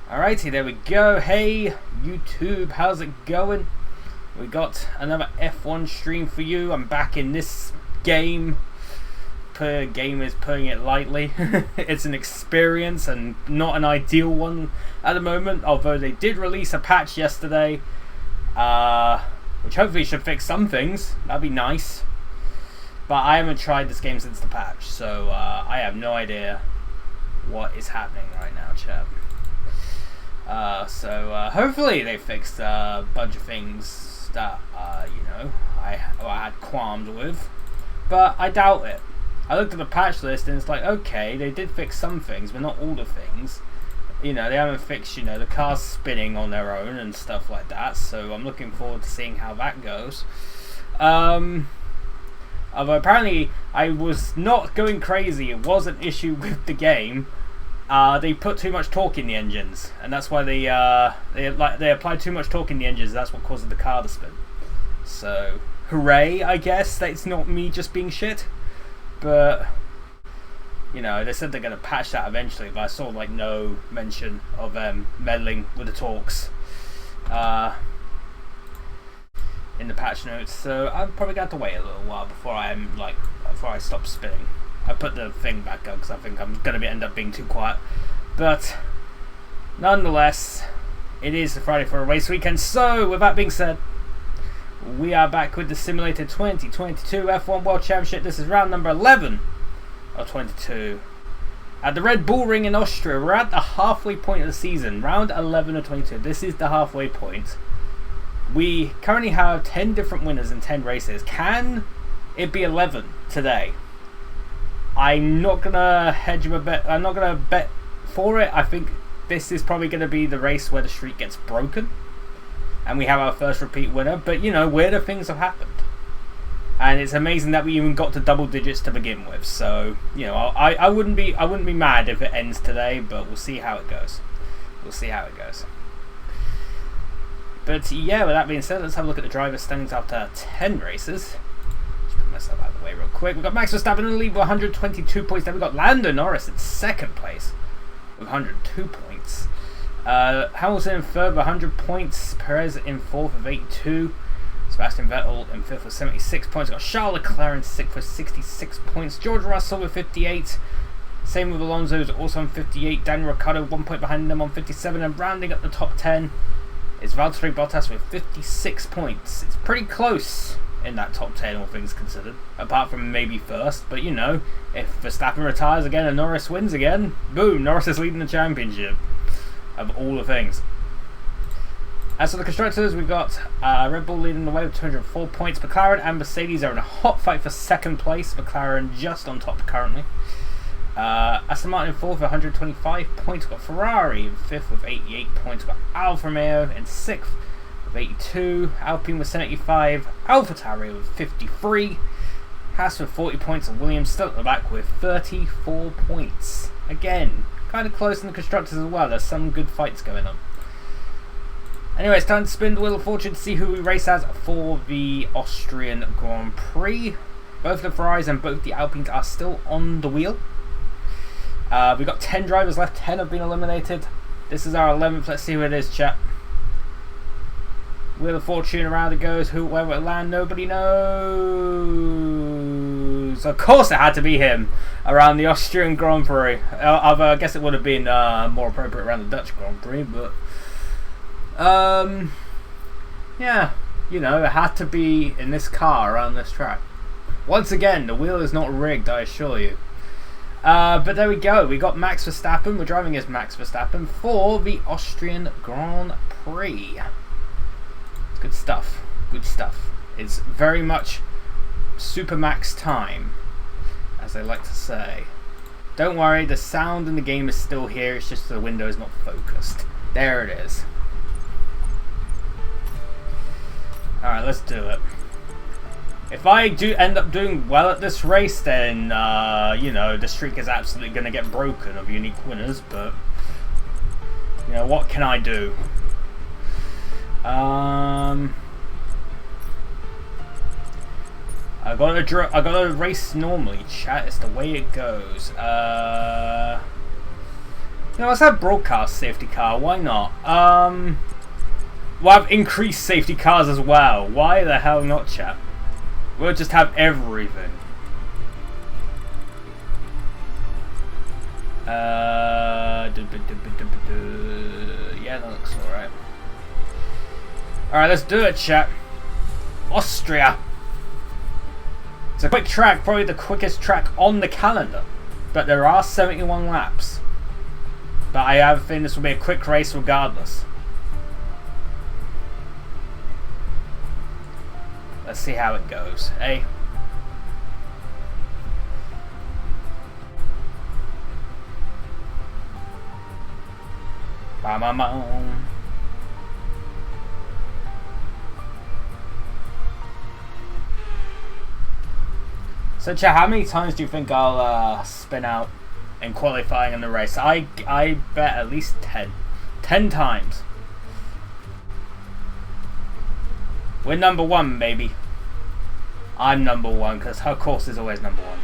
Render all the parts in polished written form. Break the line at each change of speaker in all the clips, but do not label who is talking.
Alrighty, there we go. Hey, YouTube, how's it going? We got another F1 stream for you. I'm back in this game. Per game is putting it lightly. It's an experience and not an ideal one at the moment, although they did release a patch yesterday, which hopefully should fix some things. That'd be nice. But I haven't tried this game since the patch, so I have no idea what is happening right now, chat. So hopefully they fixed a bunch of things that I had qualms with, but I doubt it. I looked at the patch list and it's like, okay, they did fix some things, but not all the things. They haven't fixed the cars spinning on their own and stuff like that. So I'm looking forward to seeing how that goes. Although apparently I was not going crazy. It was an issue with the game. They put too much torque in the engines, and that's why they applied too much torque in the engines. That's what causes the car to spin. So, hooray! I guess that it's not me just being shit. But they said they're gonna patch that eventually. But I saw no mention of them meddling with the torques in the patch notes. So I'm probably gonna have to wait a little while before I stop spinning. I put the thing back up because I think I'm going to end up being too quiet. But nonetheless, it is Friday for a race weekend. So with that being said, we are back with the Simulator 2022 F1 World Championship. This is round number 11 of 22. At the Red Bull Ring in Austria, we're at the halfway point of the season. Round 11 of 22. This is the halfway point. We currently have 10 different winners in 10 races. Can it be 11 today? I'm not gonna hedge a bet. I'm not gonna bet for it. I think this is probably gonna be the race where the streak gets broken, and we have our first repeat winner. But weirder things have happened, and it's amazing that we even got to double digits to begin with. So I wouldn't be mad if it ends today, but we'll see how it goes. But yeah, with that being said, let's have a look at the driver standings after 10 races. Myself out of the way real quick. We've got Max Verstappen in the lead with 122 points. Then we've got Lando Norris in second place with 102 points. Hamilton in third with 100 points. Perez in fourth with 82. Sebastian Vettel in fifth with 76 points. We've got Charles Leclerc in sixth with 66 points. George Russell with 58. Same with Alonso, who's also on 58. Daniel Ricciardo 1 point behind them on 57. And rounding up the top 10 is Valtteri Bottas with 56 points. It's pretty close in that top 10, all things considered, apart from maybe first. But if Verstappen retires again and Norris wins again, boom, Norris is leading the championship, of all the things. As for the constructors, we've got Red Bull leading the way with 204 points. McLaren and Mercedes are in a hot fight for second place. McLaren just on top currently. Aston Martin in fourth with 125 points. We've got Ferrari in fifth with 88 points. We've got Alfa Romeo in sixth with 82, Alpine with 75, AlphaTauri with 53, Haas with 40 points, and Williams still at the back with 34 points. Again, kind of close in the constructors as well. There's some good fights going on. Anyway, it's time to spin the Wheel of Fortune to see who we race as for the Austrian Grand Prix. Both the Ferraris and both the Alpines are still on the wheel. We've got 10 drivers left, 10 have been eliminated. This is our 11th. Let's see who it is, chat. Wheel of Fortune, around it goes. Where will it land? Nobody knows. Of course it had to be him around the Austrian Grand Prix. Although I guess it would have been more appropriate around the Dutch Grand Prix. But yeah, it had to be in this car around this track. Once again, the wheel is not rigged, I assure you. But there we go. We got Max Verstappen. We're driving as Max Verstappen for the Austrian Grand Prix. Good stuff. It's very much Supermax time, as they like to say. Don't worry, the sound in the game is still here, it's just the window is not focused. There it is. Alright, let's do it. If I do end up doing well at this race, then, the streak is absolutely going to get broken of unique winners, but, what can I do? I gotta race normally, chat. It's the way it goes. You know, let's have broadcast safety car. Why not? We'll have increased safety cars as well. Why the hell not, chat? We'll just have everything. Yeah, that looks alright. Alright, let's do it, chat. Austria. It's a quick track, probably the quickest track on the calendar. But there are 71 laps. But I have a feeling this will be a quick race regardless. Let's see how it goes, eh? Ba-ma-ma. So, chat, how many times do you think I'll spin out in qualifying in the race? I bet at least 10. 10 times. We're number one, baby. I'm number one, because her course is always number one.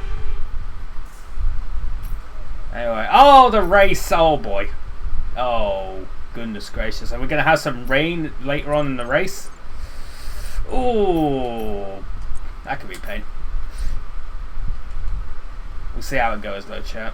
Anyway, oh, the race, oh boy. Oh, goodness gracious. Are we going to have some rain later on in the race? Ooh, that could be a pain. We'll see how it goes though, chat.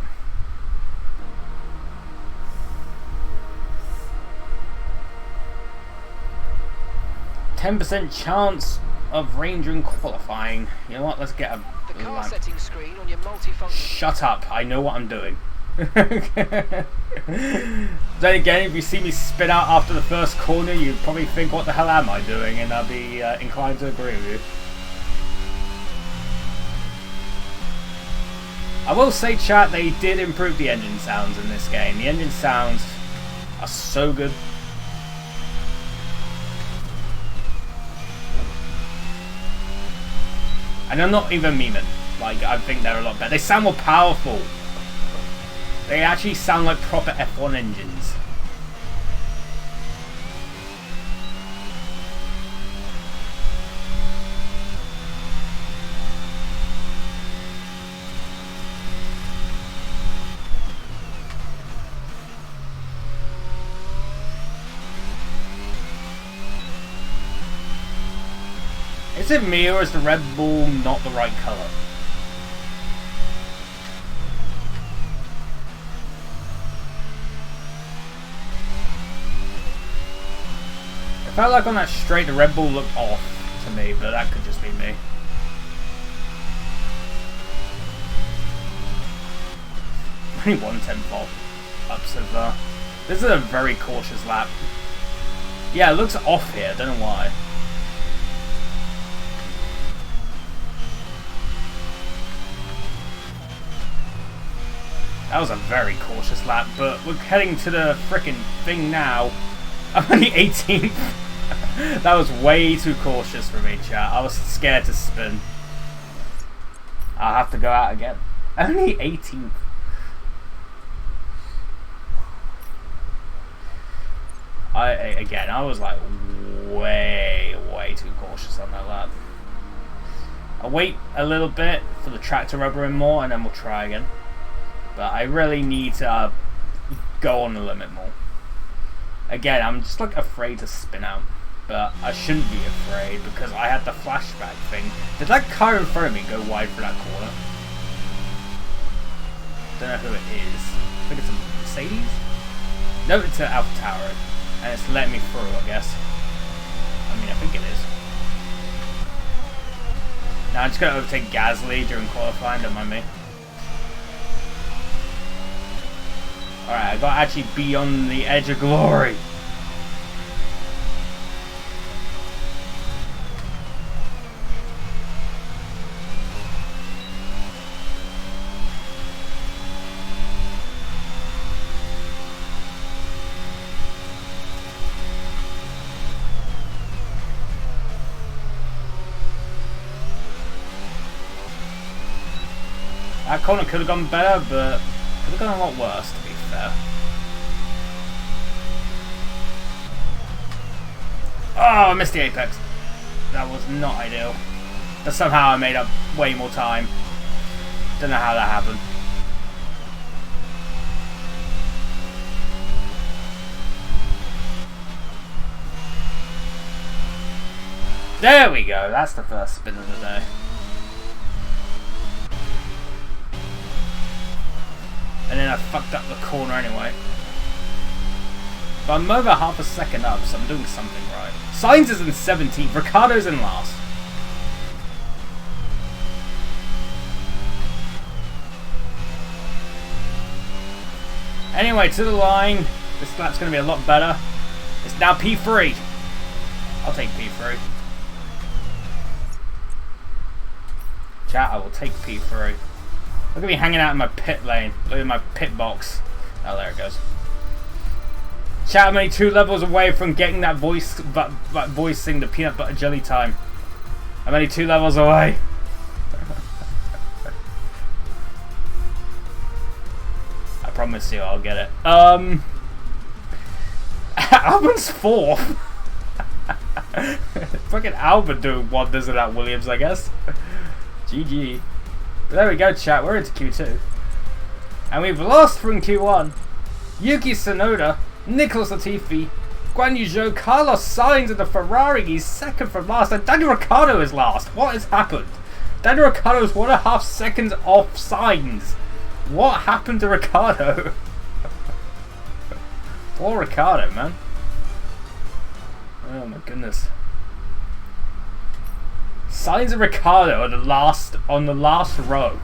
%10 chance of rain during qualifying. You know what? Let's get a
the car setting screen on your multifunction.
Shut up! I know what I'm doing. Then again, if you see me spin out after the first corner, you'd probably think, "What the hell am I doing?" And I'll be inclined to agree with you. I will say, chat, they did improve the engine sounds in this game. The engine sounds are so good. And I'm not even memeing. Like, I think they're a lot better. They sound more powerful. They actually sound like proper F1 engines. Is it me, or is the Red Bull not the right colour? It felt like on that straight the Red Bull looked off to me, but that could just be me. Only 1/10 ups so far. This is a very cautious lap. Yeah, it looks off here, don't know why. That was a very cautious lap, but we're heading to the frickin' thing now. I'm only 18th. That was way too cautious for me, chat. I was scared to spin. I'll have to go out again. Only 18th. I was like way too cautious on that lap. I'll wait a little bit for the track to rubber in more, and then we'll try again. But I really need to go on the limit more. Again, I'm just like afraid to spin out. But I shouldn't be afraid because I had the flashback thing. Did that car in front of me go wide for that corner? Don't know who it is. I think it's a Mercedes? No, it's an Alpha Tower. And it's letting me through, I guess. I mean, I think it is. Now I'm just going to overtake Gasly during qualifying, don't mind me. Alright, I got to actually be on the edge of glory. That corner could have gone better, but could have gone a lot worse, to be fair. Oh, I missed the apex. That was not ideal. But somehow I made up way more time. Don't know how that happened. There we go. That's the first spin of the day. And then I fucked up the corner anyway. But I'm over half a second up, so I'm doing something right. Sainz is in 17th. Ricciardo's in last. Anyway, to the line. This lap's going to be a lot better. It's now P3. I'll take P3. Chat, I will take P3. Look at me hanging out in my pit lane. Look at my pit box. Oh, there it goes. Chat, I'm only 2 levels away from getting that voicing the peanut butter jelly time. I'm only 2 levels away. I promise you I'll get it. Albon's 4th. Fucking Albon doing wonders in that Williams, I guess. GG. But there we go, chat. We're into Q2. And we've lost from Q1. Yuki Tsunoda, Nicholas Latifi, Guan Yu Zhou, Carlos Sainz in the Ferrari. He's second from last. And Daniel Ricciardo is last. What has happened? Daniel Ricciardo's 1.5 seconds off Sainz. What happened to Ricciardo? Poor Ricciardo, man. Oh my goodness. Sainz and Ricciardo are on the last row.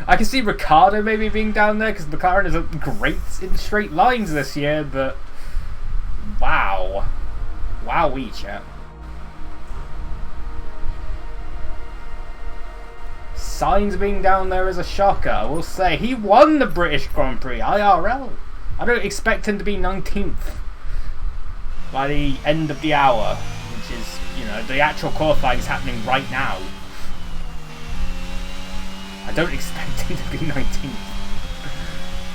I can see Ricciardo maybe being down there because McLaren isn't great in straight lines this year, but wow. Wowee, chat. Sainz being down there is a shocker, I will say. He won the British Grand Prix, IRL. I don't expect him to be 19th by the end of the hour, which is, you know, the actual qualifying is happening right now. I don't expect him to be 19th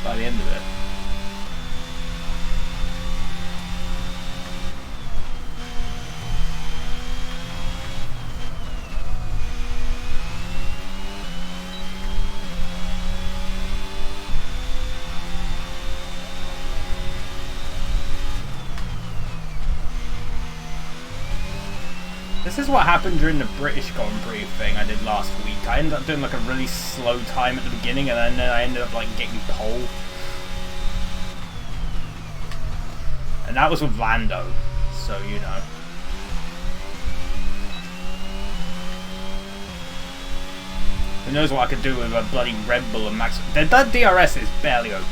by the end of it. This is what happened during the British Grand Prix thing I did last week. I ended up doing like a really slow time at the beginning and then I ended up like getting pole. And that was with Lando, so you know. Who knows what I could do with a bloody Red Bull and Max. That DRS is barely open.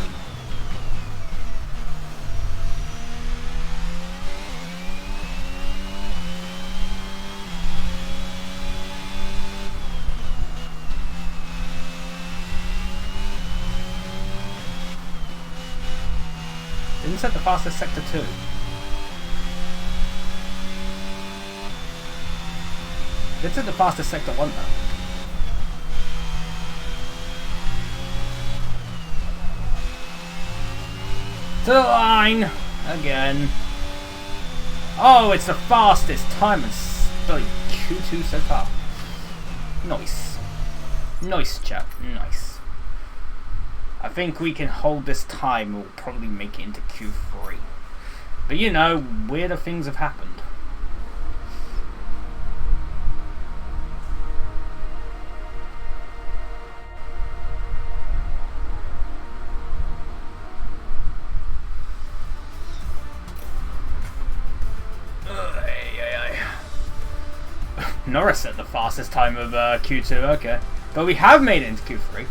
Didn't set the fastest sector 2. Did set the fastest sector 1 though. To the line again. Oh, it's the fastest time in Q2 so far. Nice. Nice, chap. Nice. I think we can hold this time. We'll probably make it into Q3. But you know, weirder things have happened. Norris at the fastest time of Q2, okay. But we have made it into Q3.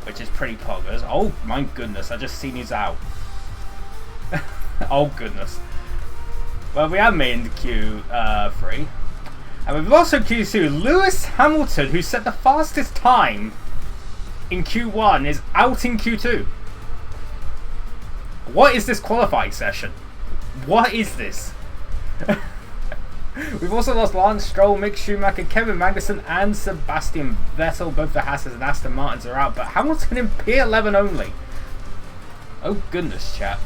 Which is pretty poggers. Oh my goodness, I just seen he's out. Oh goodness. Well, we have made into Q3. And we've also Q2. Lewis Hamilton, who set the fastest time in Q1, is out in Q2. What is this qualifying session? What is this? We've also lost Lance Stroll, Mick Schumacher, Kevin Magnussen, and Sebastian Vettel. Both the Haas's and Aston Martins are out, but Hamilton in P11 only. Oh goodness, chat.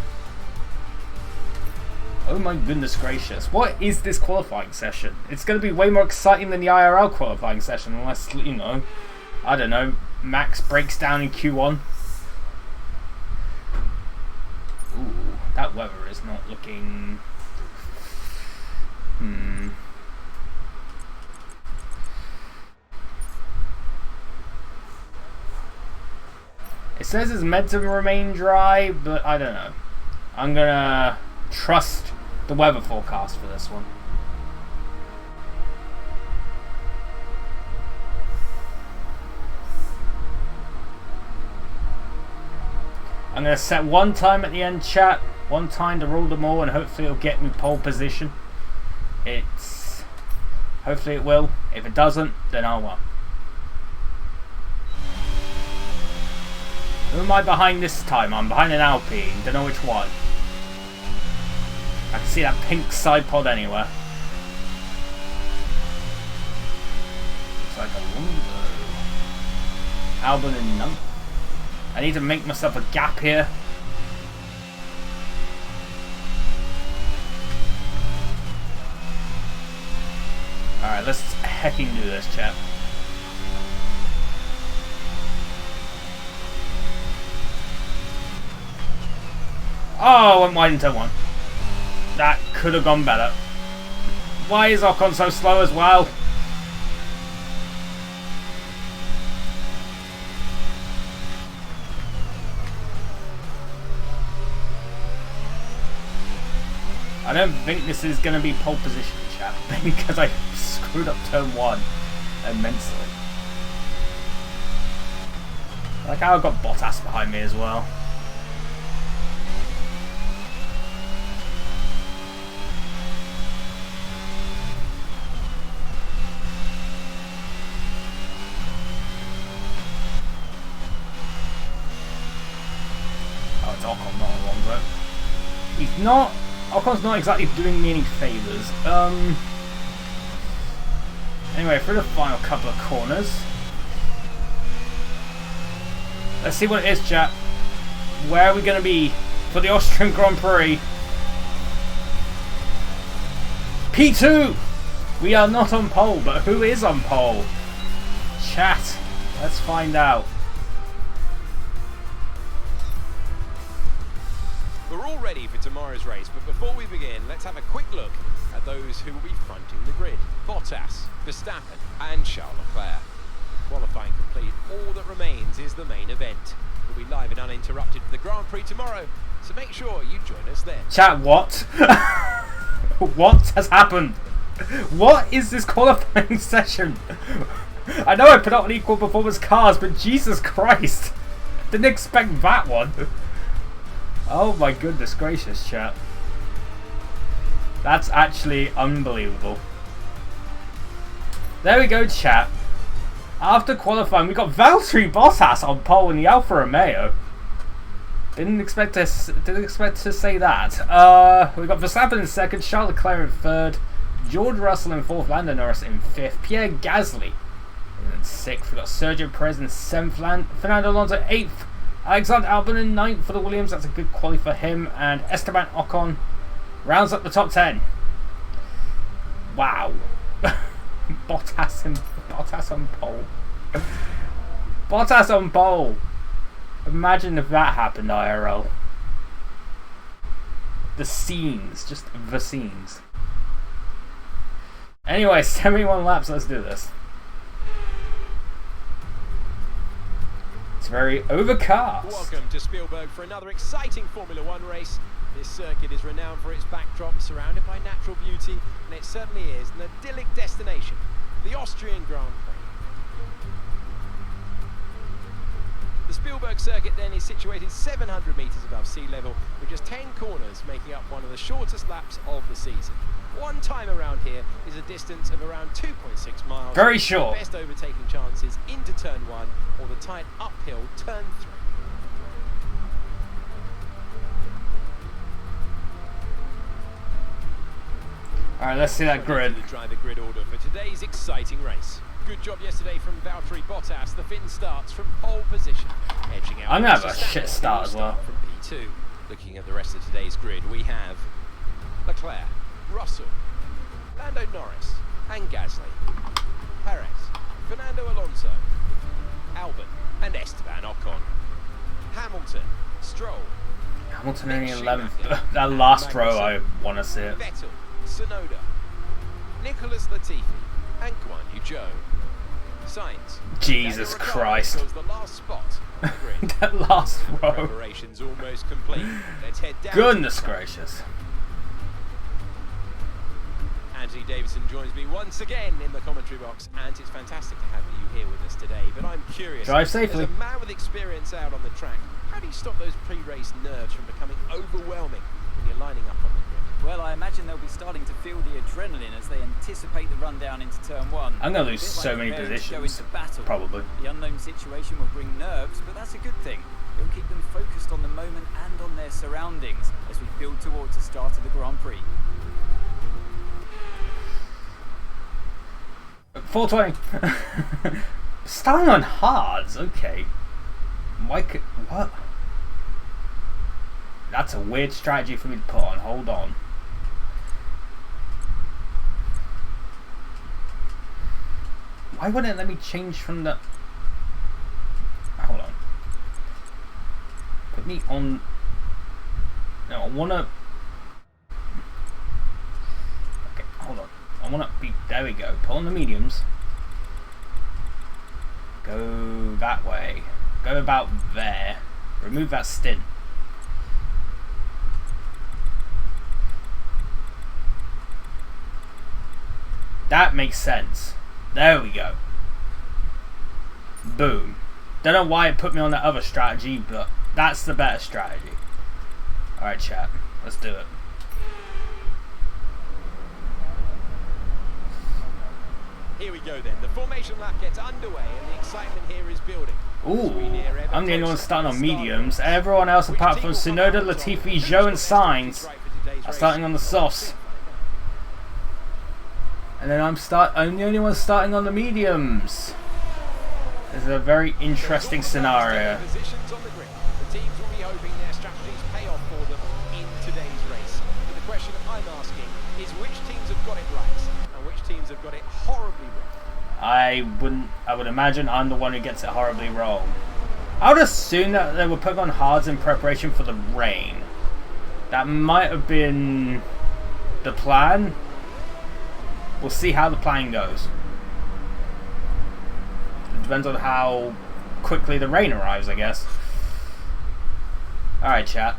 Oh my goodness gracious. What is this qualifying session? It's going to be way more exciting than the IRL qualifying session, unless, you know, I don't know, Max breaks down in Q1. Ooh, that weather is not looking... It says it's meant to remain dry, but I don't know. I'm gonna trust the weather forecast for this one. I'm going to set one time at the end, chat. One time to rule them all, and hopefully it'll get me pole position. Hopefully it will. If it doesn't, then I'll win. Who am I behind this time? I'm behind an Alpine. Don't know which one. I can see that pink side pod anywhere. Looks like a Lumbo. Albon and Nunk. I need to make myself a gap here. Alright, let's hecking do this, chat. Oh, I went wide in turn one. That could have gone better. Why is Ocon so slow as well? I don't think this is going to be pole position, chat, because I screwed up turn one immensely. Like how I've got Bottas behind me as well. Oh, it's Ocon, not Alonso. He's not... Ocon's not exactly doing me any favours. Anyway, for the final couple of corners. Let's see what it is, chat. Where are we going to be for the Austrian Grand Prix? P2! We are not on pole, but who is on pole? Chat, let's find out.
We're all ready for tomorrow's race, but before we begin, let's have a quick look at those who will be fronting the grid. Bottas, Verstappen and Charles Leclerc. Qualifying complete, all that remains is the main event. We'll be live and uninterrupted for the Grand Prix tomorrow, so make sure you join us then.
Chat, what? What has happened? What is this qualifying session? I know I put out an equal performance cars, but Jesus Christ. Didn't expect that one. Oh my goodness gracious, chat. That's actually unbelievable. There we go, chat. After qualifying, we got Valtteri Bottas on pole in the Alfa Romeo. Didn't expect to say that. We got Verstappen in second, Charles Leclerc in third, George Russell in fourth, Lando Norris in fifth, Pierre Gasly in sixth. We got Sergio Perez in seventh, Fernando Alonso eighth, Alexander Albon in ninth for the Williams. That's a good quali for him, and Esteban Ocon rounds up the top 10. Wow. Bottas on pole. Bottas on pole. Imagine if that happened, IRL. The scenes, just the scenes. Anyway, 71 laps, let's do this. It's very overcast.
Welcome to Spielberg for another exciting Formula One race. This circuit is renowned for its backdrop, surrounded by natural beauty, and it certainly is an idyllic destination, the Austrian Grand Prix. The Spielberg circuit then is situated 700 metres above sea level, with just 10 corners making up one of the shortest laps of the season. One time around here is a distance of around 2.6 miles.
Very short.
Best overtaking chances into turn 1 or the tight uphill turn 3.
Alright, let's see that grid.
The driver grid order for today's exciting race. Good job yesterday from Valtteri Bottas. The Finn starts from pole position, edging out.
I'm gonna have a shit start as well.
From P2. Looking at the rest of today's grid, we have Leclerc, Russell, Lando Norris, and Gasly, Perez, Fernando Alonso, Albon, and Esteban Ocon, Hamilton, Stroll,
Hamilton only 11th. That last row, I want to see it.
Vettel, Tsunoda, Nicholas Latifi, and Guan Yu Zhou. Signs.
Jesus
Daniel Ricciardo
Christ.
fills the last spot on the grid.
That last row.
Preparations almost complete. Let's head down.
Goodness
to the
gracious.
Anthony Davidson joins me once again in the commentary box, and it's fantastic to have you here with us today. But I'm curious,
Drive safely.
as a man with experience out on the track, how do you stop those pre-race nerves from becoming overwhelming when you're lining up on the grid?
Well, I imagine they'll be starting to feel the adrenaline as they anticipate the run down into turn one.
I'm going to
A
lose
bit
so
like
many
preparing to go
positions.
into battle.
Probably.
The unknown situation will bring nerves, but that's a good thing. It'll keep them focused on the moment and on their surroundings as we build towards the start of the Grand Prix.
420. Starting on hards, okay. Why could what? That's a weird strategy for me to put on. Hold on. Why wouldn't it let me change from the? Hold on. Put me on. No, I wanna. Okay, hold on. I wanna be. There we go. Put on the mediums. Go that way. Go about there. Remove that stint. That makes sense. There we go. Boom. Don't know why it put me on that other strategy, but that's the better strategy. Alright, chat. Let's do it.
Here we go then. The formation lap gets underway and the excitement here is building.
Ooh, I'm the only one starting on mediums. Everyone else apart from Tsunoda, Latifi, Zhou and Sainz are starting on the softs. And then I'm the only one starting on the mediums. This is a very interesting scenario.
Positions on the grid. The teams will be hoping their strategies pay off for them in today's race. But the question I'm asking is which teams have got it right and which teams have got it horribly wrong?
I would imagine I'm the one who gets it horribly wrong. I would assume that they were putting on hards in preparation for the rain. That might have been the plan. We'll see how the plan goes. It depends on how quickly the rain arrives, I guess. Alright, chat.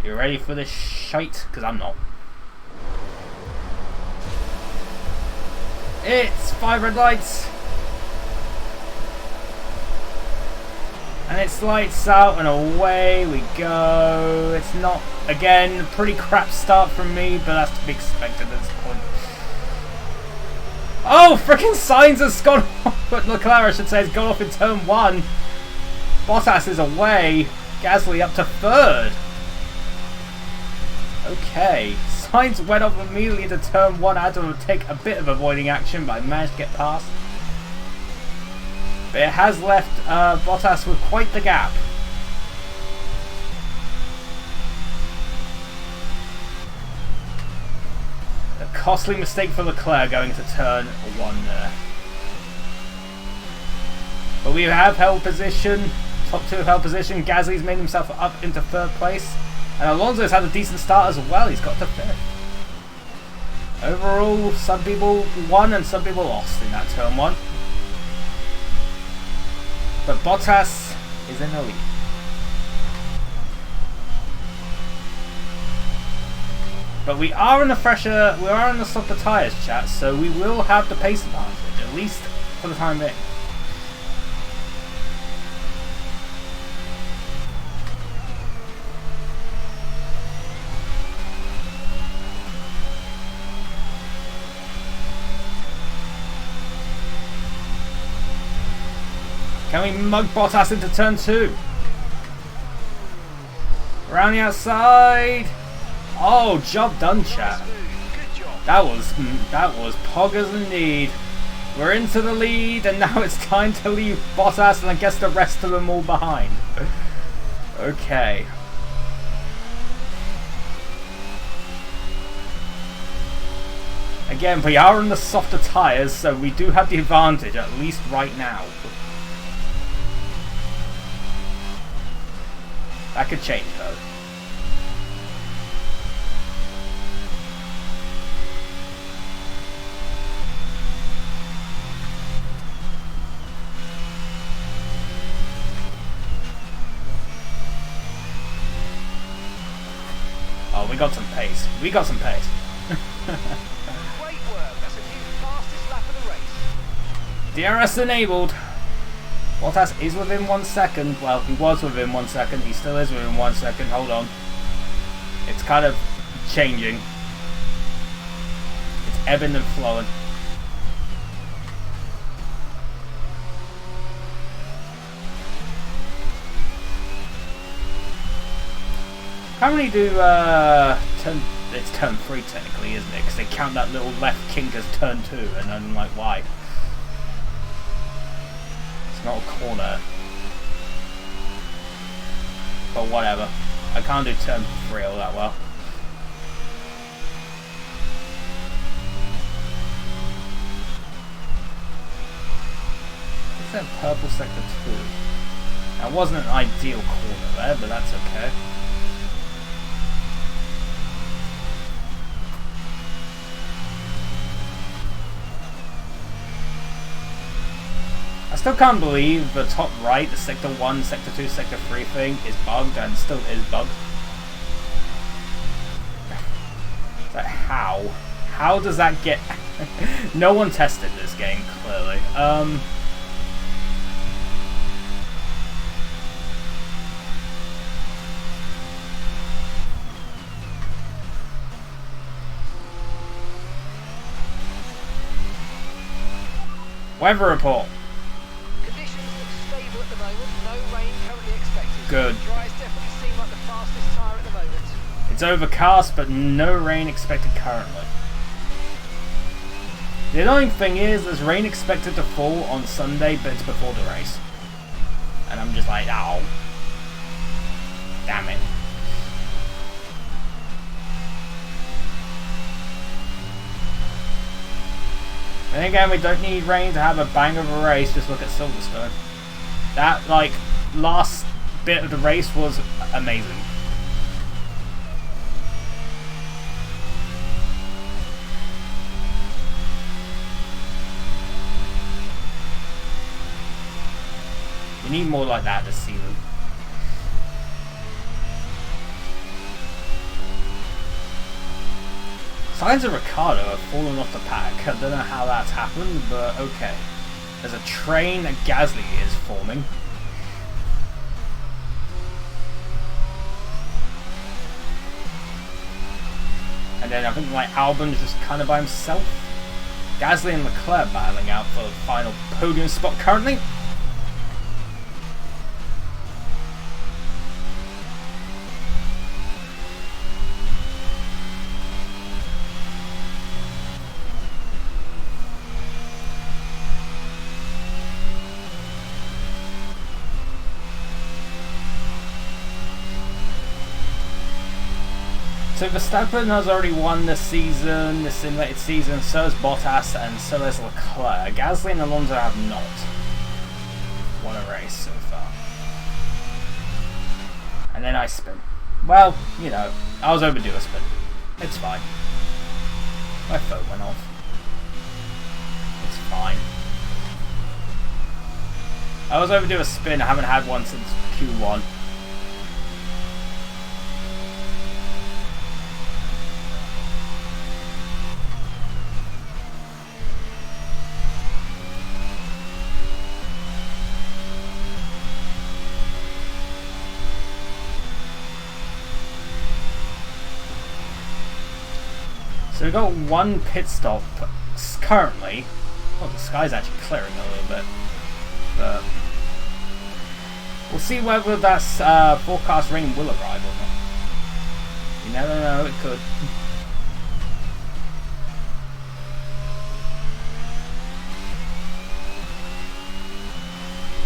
You ready for this shite? Because I'm not. It's 5 red lights. And it's lights out and away we go. It's not, again, pretty crap start from me, but that's to be expected at this point. Oh, freaking Sainz has gone off, but Leclerc, I should say, has gone off in turn 1. Bottas is away. Gasly up to 3rd. Okay, Sainz went off immediately to turn 1. I had to take a bit of avoiding action, but I managed to get past. But it has left Bottas with quite the gap. A costly mistake for Leclerc going to turn 1 there. But we have held position. Top 2 have held position. Gasly's made himself up into 3rd place. And Alonso's had a decent start as well. He's got to 5th. Overall, some people won and some people lost in that turn 1. But Bottas is in the lead. But we are in the softer tyres, chat, so we will have the pace advantage, at least for the time being. Can we mug Bottas into turn 2? Around the outside. Oh, job done, chat. That was poggers indeed. We're into the lead, and now it's time to leave Bottas and I guess the rest of them all behind. Okay. Again, we are on the softer tyres, so we do have the advantage, at least right now. That could change though. we got some pace. We got some pace.
Great work. That's a new fastest lap of the race.
DRS enabled. Bottas is within 1 second. Well, he was within 1 second. He still is within 1 second. Hold on. It's kind of changing. It's ebbing and flowing. How many do turn? It's turn 3 technically, isn't it? Because they count that little left kink as turn 2, and I'm like, why? It's not a corner. But whatever. I can't do turn 3 all that well. Is that purple sector 2? That wasn't an ideal corner there, but that's okay. I still can't believe the top right, the sector 1, sector 2, sector 3 thing is bugged and still is bugged. It's like, how? How does that get... No one tested this game, clearly. Weather report.
At the moment, no rain currently expected.
Good.
Dries definitely seem like the fastest tyre at the moment.
It's overcast, but no rain expected currently. The annoying thing is, there's rain expected to fall on Sunday, but it's before the race. And I'm just like, oh. Damn it. And again, we don't need rain to have a bang of a race, just look at Silverstone. That, like, last bit of the race was amazing. We need more like that this season. Signs of Ricciardo have fallen off the pack. I don't know how that's happened, but okay. There's a train that Gasly is forming. And then I think like Albon's just kind of by himself. Gasly and Leclerc battling out for the final podium spot currently. So Verstappen has already won this season, this simulated season, so has Bottas and so has Leclerc. Gasly and Alonso have not won a race so far. And then I spin. Well, you know, I was overdue a spin. It's fine. My phone went off. It's fine. I was overdue a spin, I haven't had one since Q1. So we've got one pit stop currently. Oh, the sky's actually clearing a little bit. But we'll see whether that forecast rain will arrive or not. You never know, it could.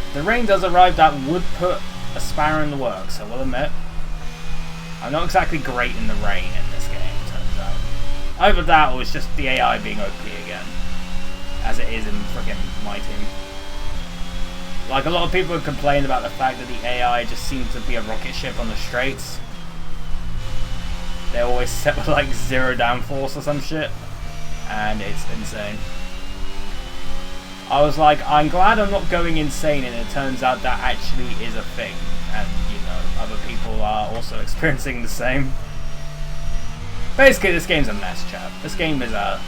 If the rain does arrive, that would put a spanner in the works, I will admit. I'm not exactly great in the rain in this game, it turns out. Either that or it's just the AI being OP again. As it is in friggin' my team. Like, a lot of people have complained about the fact that the AI just seems to be a rocket ship on the straights. They're always set with like 0 downforce or some shit. And it's insane. I was like, I'm glad I'm not going insane, and it turns out that actually is a thing. And, you know, other people are also experiencing the same. Basically, this game's a mess, chap. This game is a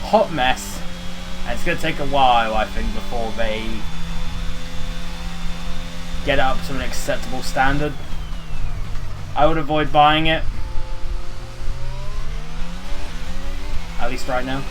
hot mess, and it's going to take a while, I think, before they get up to an acceptable standard. I would avoid buying it, at least right now.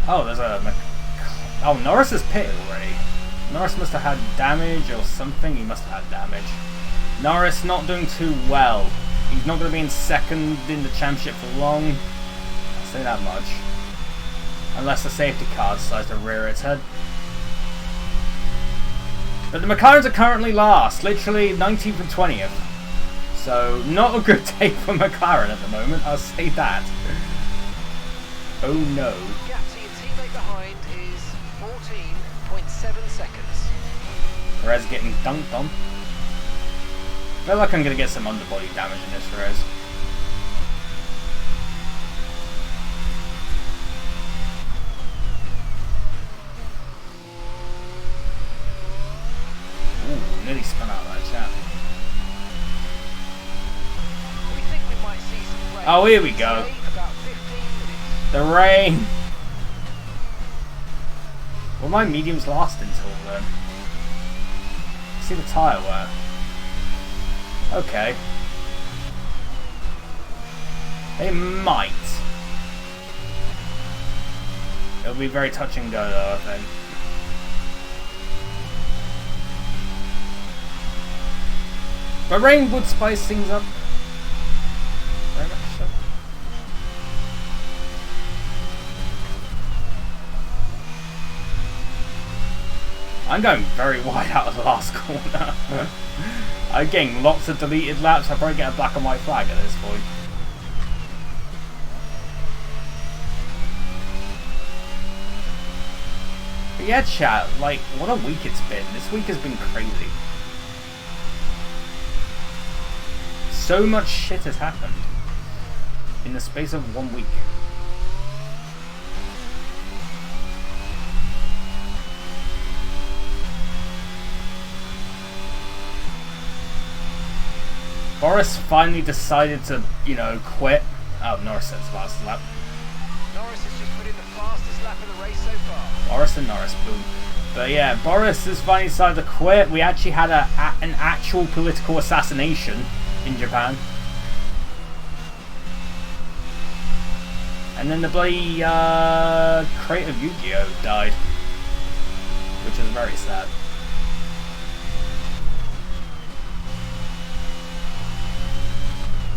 Oh, there's a... Oh, Norris is pitted already. Norris must have had damage or something. He must have had damage. Norris not doing too well. He's not going to be in second in the championship for long. I'll say that much. Unless the safety car decides to rear its head. But the McLarens are currently last. Literally 19th and 20th. So, not a good day for McLaren at the moment. I'll say that. Oh no.
Behind is 14.7 seconds.
Perez getting dunked on. I feel like I'm going to get some underbody damage in this Perez. Ooh, nearly spun out of that chat.
We think we might see some rain.
Oh, here we go.
About 15 minutes.
The rain. Will my mediums last until then? See the tyre wear. Okay. They might. It'll be very touch and go though, I think. But rain would spice things up. Very much so. I'm going very wide out of the last corner. I'm getting lots of deleted laps. I'll probably get a black and white flag at this point. But yeah, chat, like, what a week it's been. This week has been crazy. So much shit has happened in the space of 1 week. Boris finally decided to, you know, quit. Oh, Norris says last lap.
Norris has just put in the fastest lap of the race so far.
Boris and Norris, boom. But yeah, Boris has finally decided to quit. We actually had an actual political assassination in Japan. And then the bloody crate of Yu-Gi-Oh! Died. Which is very sad.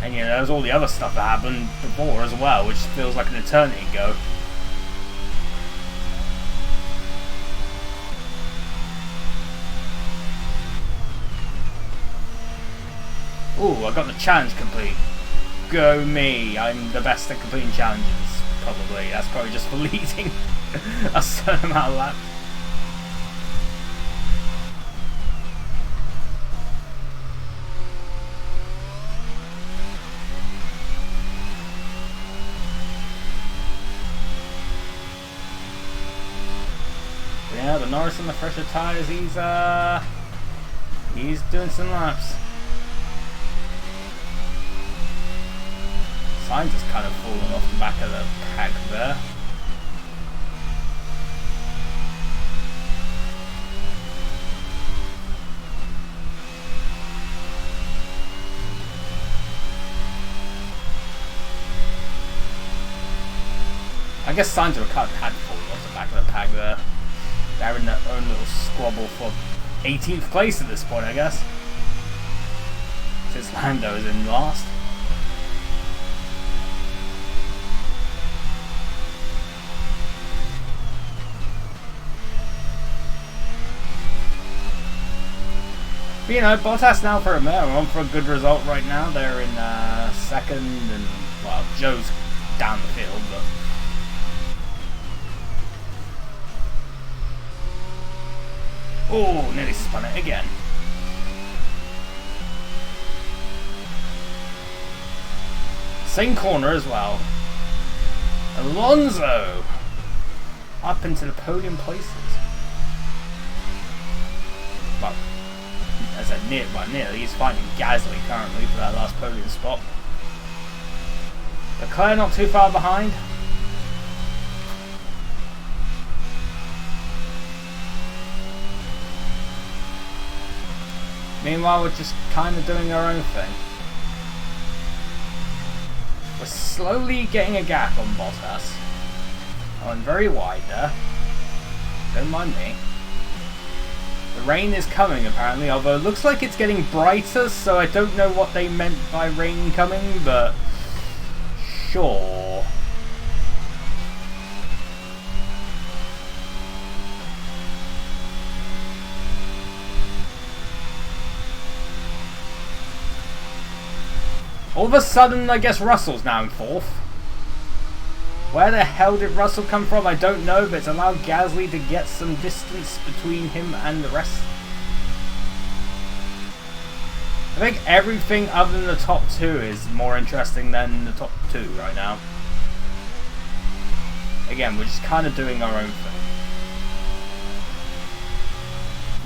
And you know, there was all the other stuff that happened before as well, which feels like an eternity ago. Ooh, I got the challenge complete. Go me, I'm the best at completing challenges, probably. That's probably just for leading a certain amount of laps. Yeah, but Norris on the fresher tyres, he's doing some laps. Sainz has kind of fallen off the back of the pack there. I guess Sainz and Ricciardo had fallen off the back of the pack there. They're in their own little squabble for 18th place at this point, I guess. Since Lando is in last. But, you know, Bottas now for a minute. We're on for a good result right now. They're in second, and well, Joe's down the field, but. Oh, nearly spun it again. Same corner as well. Alonso up into the podium places. Well, as I nearly, he's fighting Gasly currently for that last podium spot. Leclerc not too far behind. Meanwhile, we're just kind of doing our own thing. We're slowly getting a gap on Bottas. Going very wide there. Don't mind me. The rain is coming apparently, although it looks like it's getting brighter, so I don't know what they meant by rain coming, but sure. All of a sudden, I guess Russell's now in 4th. Where the hell did Russell come from? I don't know, but it's allowed Gasly to get some distance between him and the rest. I think everything other than the top 2 is more interesting than the top 2 right now. Again, we're just kind of doing our own thing.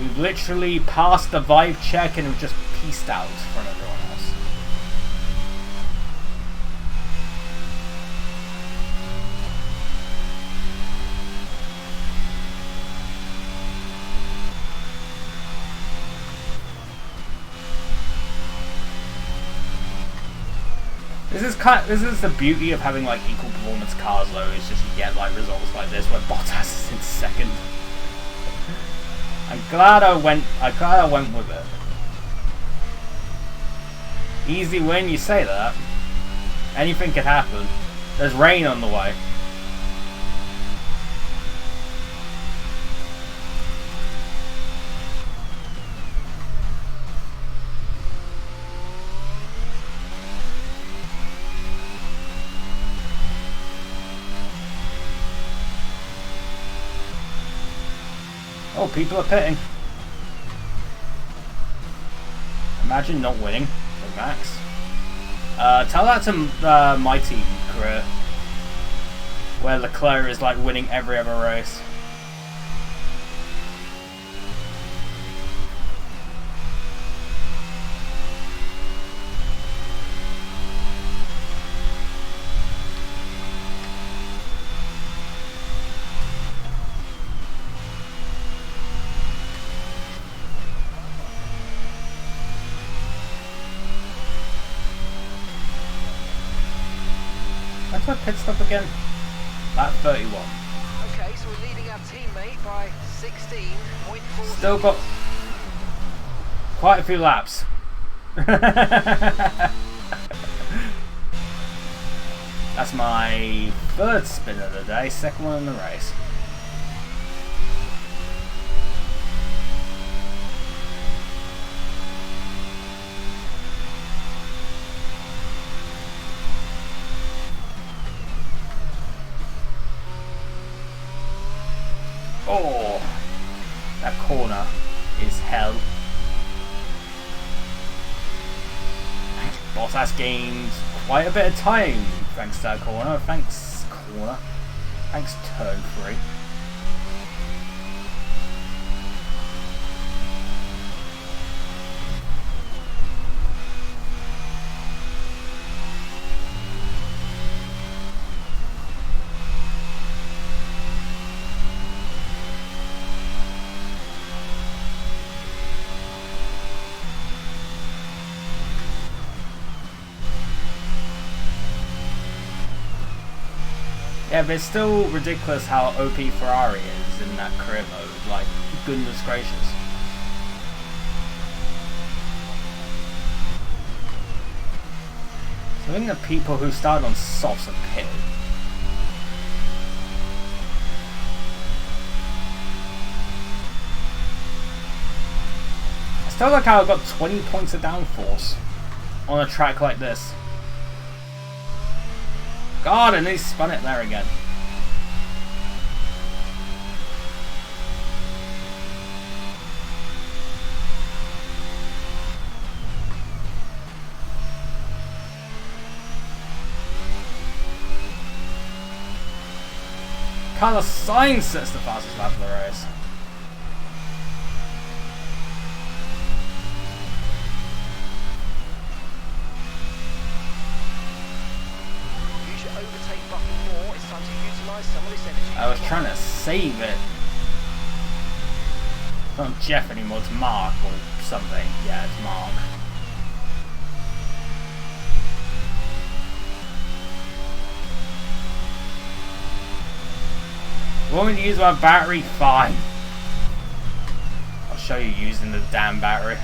We've literally passed the vibe check and we've just pieced out from everyone else. This is the beauty of having like equal performance cars though, is just you get like results like this where Bottas is in 2nd. I'm glad I went with it. Easy win, you say that. Anything could happen. There's rain on the way. Oh, people are pitting. Imagine not winning with Max. Tell that to my team career, where Leclerc is like winning every other race. What's my pit stop again? Lap 31.
Okay, so we're leading our teammate by 16.4.
Still got quite a few laps. That's my 3rd spin of the day, 2nd one in the race. Oh, that corner is hell. Bottas gained quite a bit of time thanks to that corner. Thanks turn 3. Yeah, but it's still ridiculous how OP Ferrari is in that career mode. Like, goodness gracious. So I think the people who started on softs are pitted. I still like how I got 20 points of downforce on a track like this. God, and he spun it there again. Carlos Sainz sets the fastest lap of the race.
Use your overtake button more. It's time to utilise some of this energy.
I was trying to save it. It's not Jeff anymore, it's Mark or something. Yeah, it's Mark. You want me to use my battery? Fine. I'll show you using the damn battery.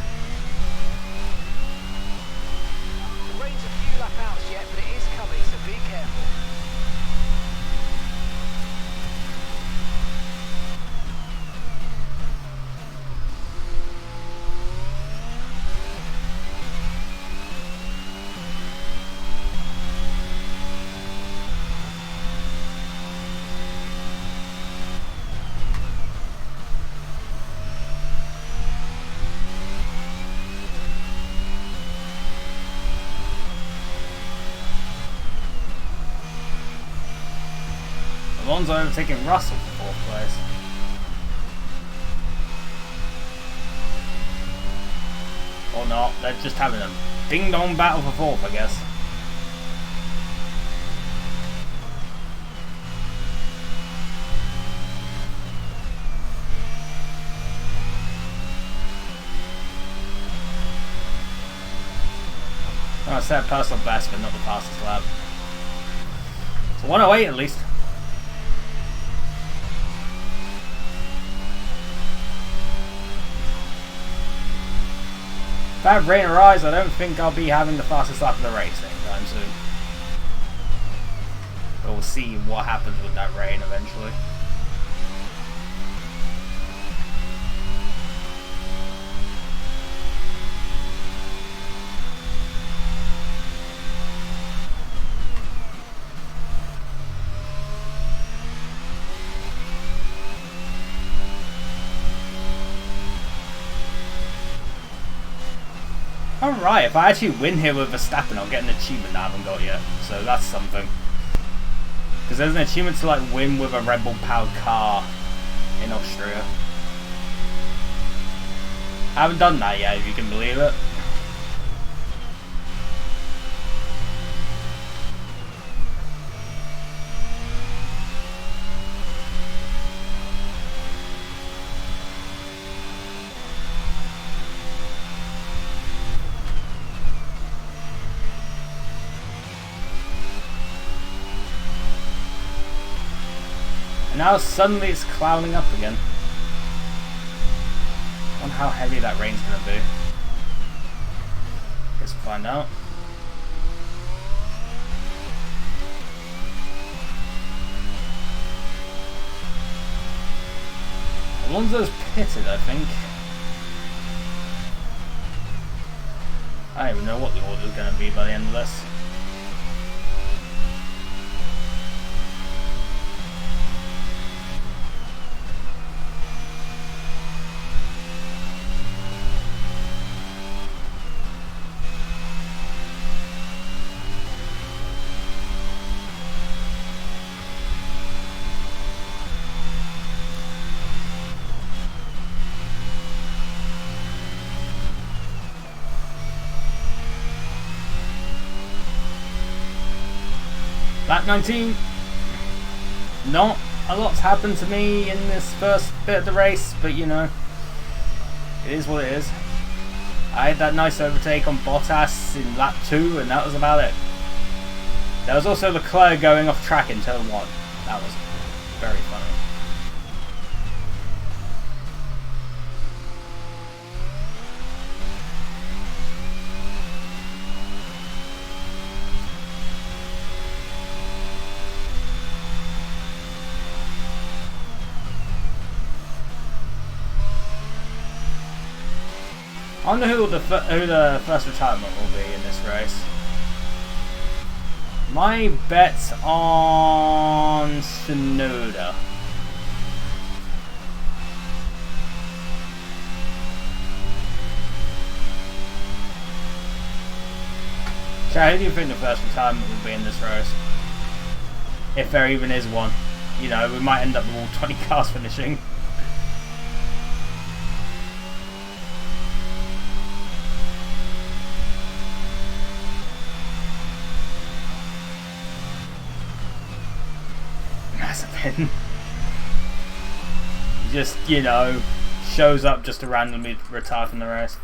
The rain's a few lap outs yet, but it is coming, so be careful.
Alonso overtaking Russell for 4th place. Or not, they're just having a ding-dong battle for 4th, I guess. I set a personal best, but not the fastest lap. So 108 at least. If I have rain arise, I don't think I'll be having the fastest lap of the race anytime soon. But we'll see what happens with that rain eventually. Alright, if I actually win here with Verstappen, I'll get an achievement that I haven't got yet. So that's something. Because there's an achievement to like win with a Red Bull powered car in Austria. I haven't done that yet, if you can believe it. Now suddenly it's clouding up again. I wonder how heavy that rain's gonna be. Guess we'll find out. Alonso's pitted, I think. I don't even know what the order's gonna be by the end of this. Lap 19. Not a lot's happened to me in this first bit of the race, but you know, it is what it is. I had that nice overtake on Bottas in lap 2, and that was about it. There was also Leclerc going off track in turn 1. That was very funny. I wonder who the first retirement will be in this race. My bet's on Tsunoda. Chad, who do you think the first retirement will be in this race? If there even is one. you know, we might end up with all 20 cars finishing. Mazepin. He just, you know, shows up just to randomly retire from the race.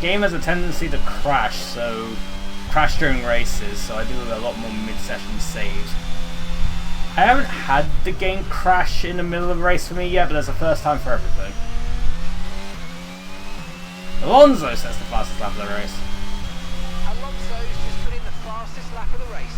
Game has a tendency to crash, so crash during races, so I do a lot more mid-session saves. I haven't had the game crash in the middle of a race for me yet, but that's the first time for everything. Alonso sets the fastest lap of the race.
Alonso's just put in the fastest lap of the race.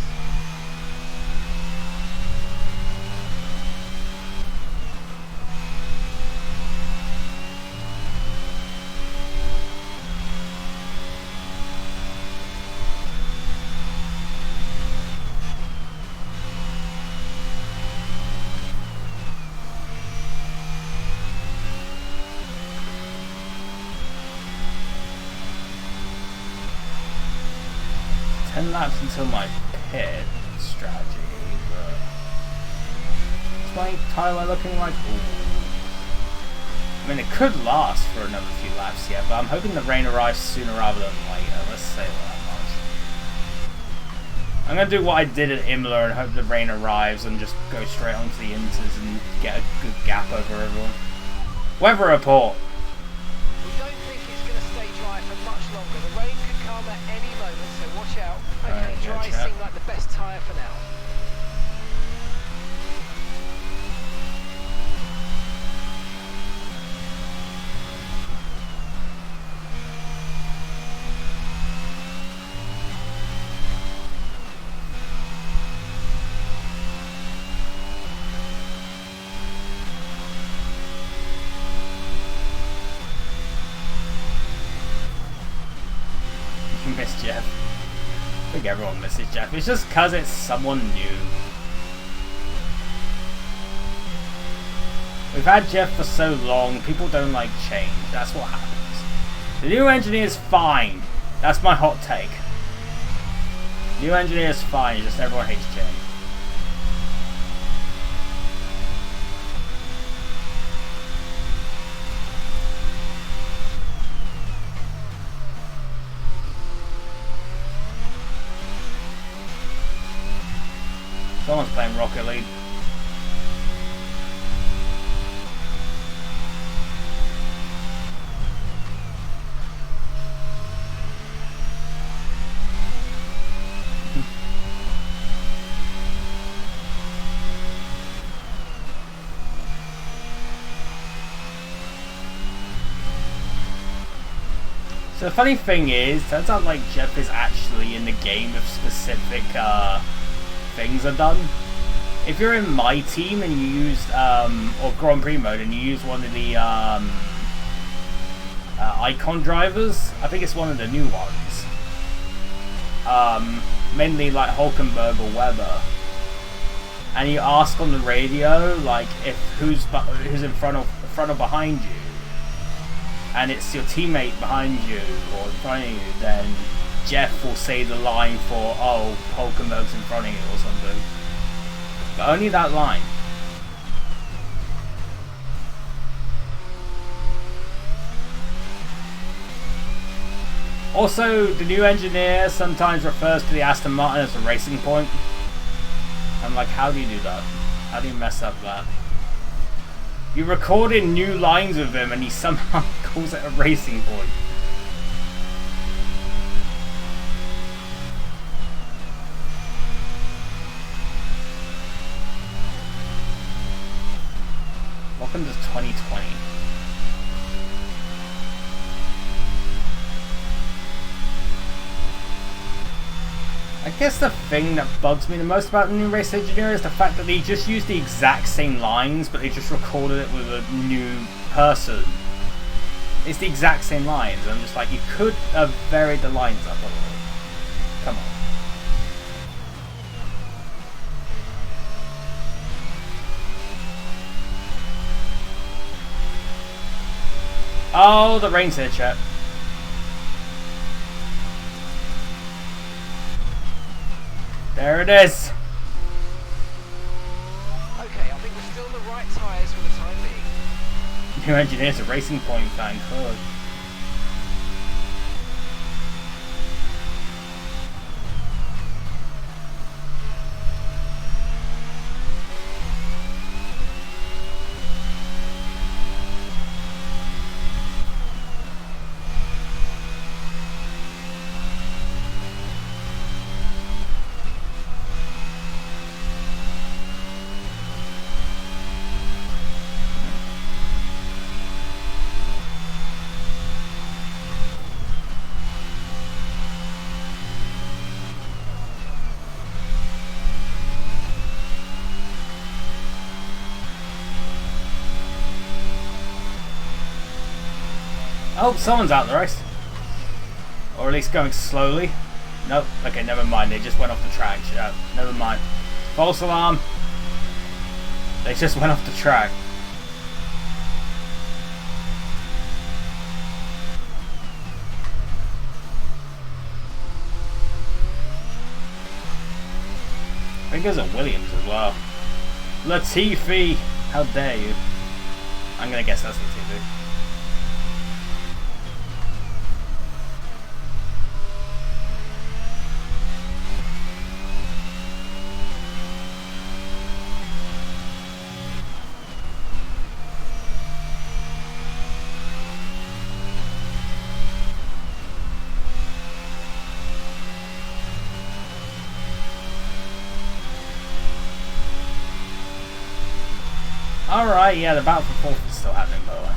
Laps until my pit strategy, but what's my tyre looking like? Ooh. I mean, it could last for another few laps yet, but I'm hoping the rain arrives sooner rather than later. Let's say that much. I'm gonna do what I did at Imola and hope the rain arrives and just go straight onto the inters and get a good gap over everyone. Weather report.
We don't think it's going to stay dry for much longer. The rain could come at any moment, so watch out. Okay, dry seems like the best tyre for now.
Miss Jeff. I think everyone misses Jeff. It's just because it's someone new. We've had Jeff for so long, people don't like change. That's what happens. The new engineer's fine. That's my hot take. New engineer's fine, just everyone hates change. Someone's playing Rocket League. So the funny thing is, turns out like Jeff is actually in the game if specific things are done. If you're in my team and you used or Grand Prix mode and you use one of the icon drivers, I think it's one of the new ones. Mainly like Hulkenberg or Weber, and you ask on the radio like if who's in front or behind you, and it's your teammate behind you or in front of you, then Jeff will say the line for, oh, Hulkenberg's in front of you or something. But only that line. Also, the new engineer sometimes refers to the Aston Martin as a racing point. I'm like, how do you do that? How do you mess up that? You recorded new lines with him and he somehow calls it a racing point. Welcome to 2020. I guess the thing that bugs me the most about the new race engineer is the fact that they just used the exact same lines, but they just recorded it with a new person. It's the exact same lines. I'm just like, you could have varied the lines up a little. Come on. Oh, the rain's here, chat. There it is.
Okay, I think we're still in the right tyres for the time being.
New engineer's a Racing Point fan. Cool. Oh, someone's out the race. Or at least going slowly. Nope. Okay, never mind. They just went off the track. Never mind. False alarm. They just went off the track. I think there's a Williams as well. Latifi. How dare you. I'm going to guess that's Latifi. Alright, yeah, the battle for fourth is still happening, by the way.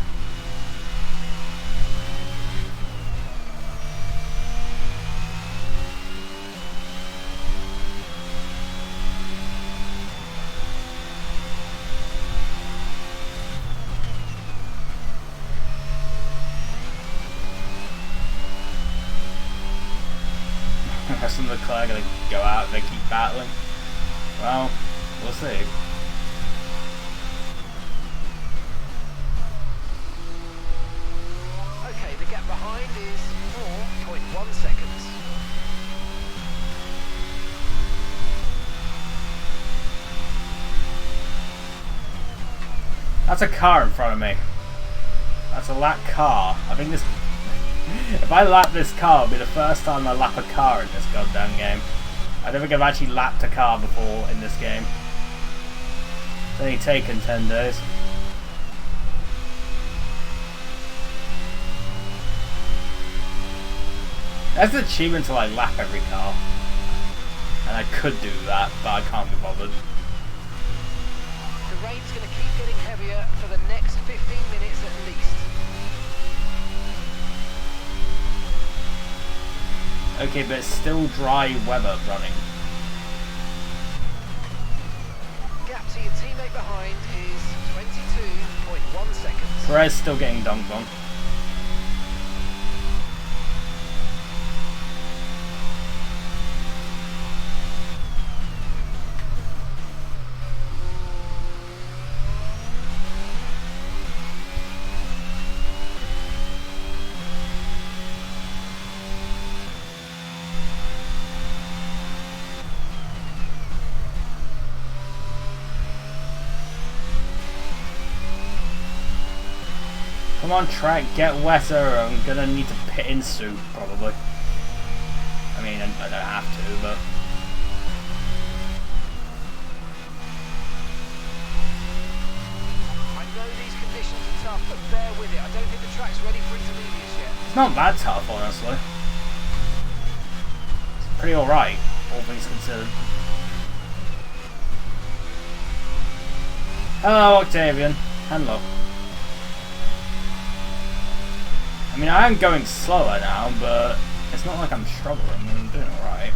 Some of the Leclerc are going to go out if they keep battling. Well, we'll see.
Behind is 4.1 seconds.
That's a car in front of me. That's a lap car. I think this... if I lap this car, it'll be the first time I lap a car in this goddamn game. I don't think I've actually lapped a car before in this game. It's only taken 10 days. That's an achievement to like lap every car. And I could do that, but I can't be bothered.
The rain's going to keep getting heavier for the next 15 minutes at least.
Okay, but it's still dry weather running.
Gap to your teammate behind is 22.1 seconds.
Perez still getting dunked on. Come on, track, get wetter. I'm gonna need to pit in suit, probably. I mean, I don't have to, but...
I know these conditions are tough, but bear with it. I don't think the track's ready for intermediates yet.
It's not that tough, honestly. It's pretty alright, all things considered. Hello, Octavian. Hello. I mean, I am going slower now, but it's not like I'm struggling. I'm doing alright.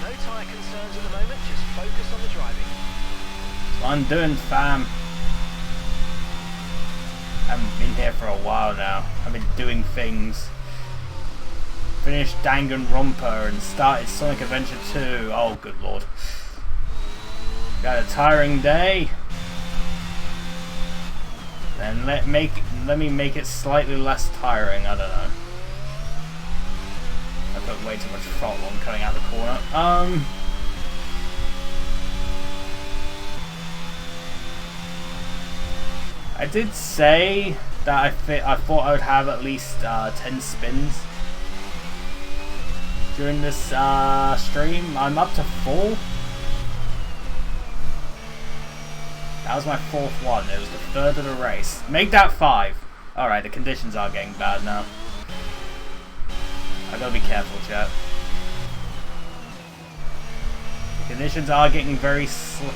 No tyre concerns at the moment, just focus on the driving.
That's what I'm doing, fam. I haven't been here for a while now. I've been doing things. Finished Danganronpa and started Sonic Adventure 2. Oh, good lord. Got a tiring day. Then let me make it slightly less tiring. I don't know. I put way too much throttle on coming out the corner. I did say that I thought I would have at least 10 spins during this stream. I'm up to 4. That was my 4th one. It was the 3rd of the race. Make that 5. Alright, the conditions are getting bad now. I gotta be careful, chat. The conditions are getting very slick.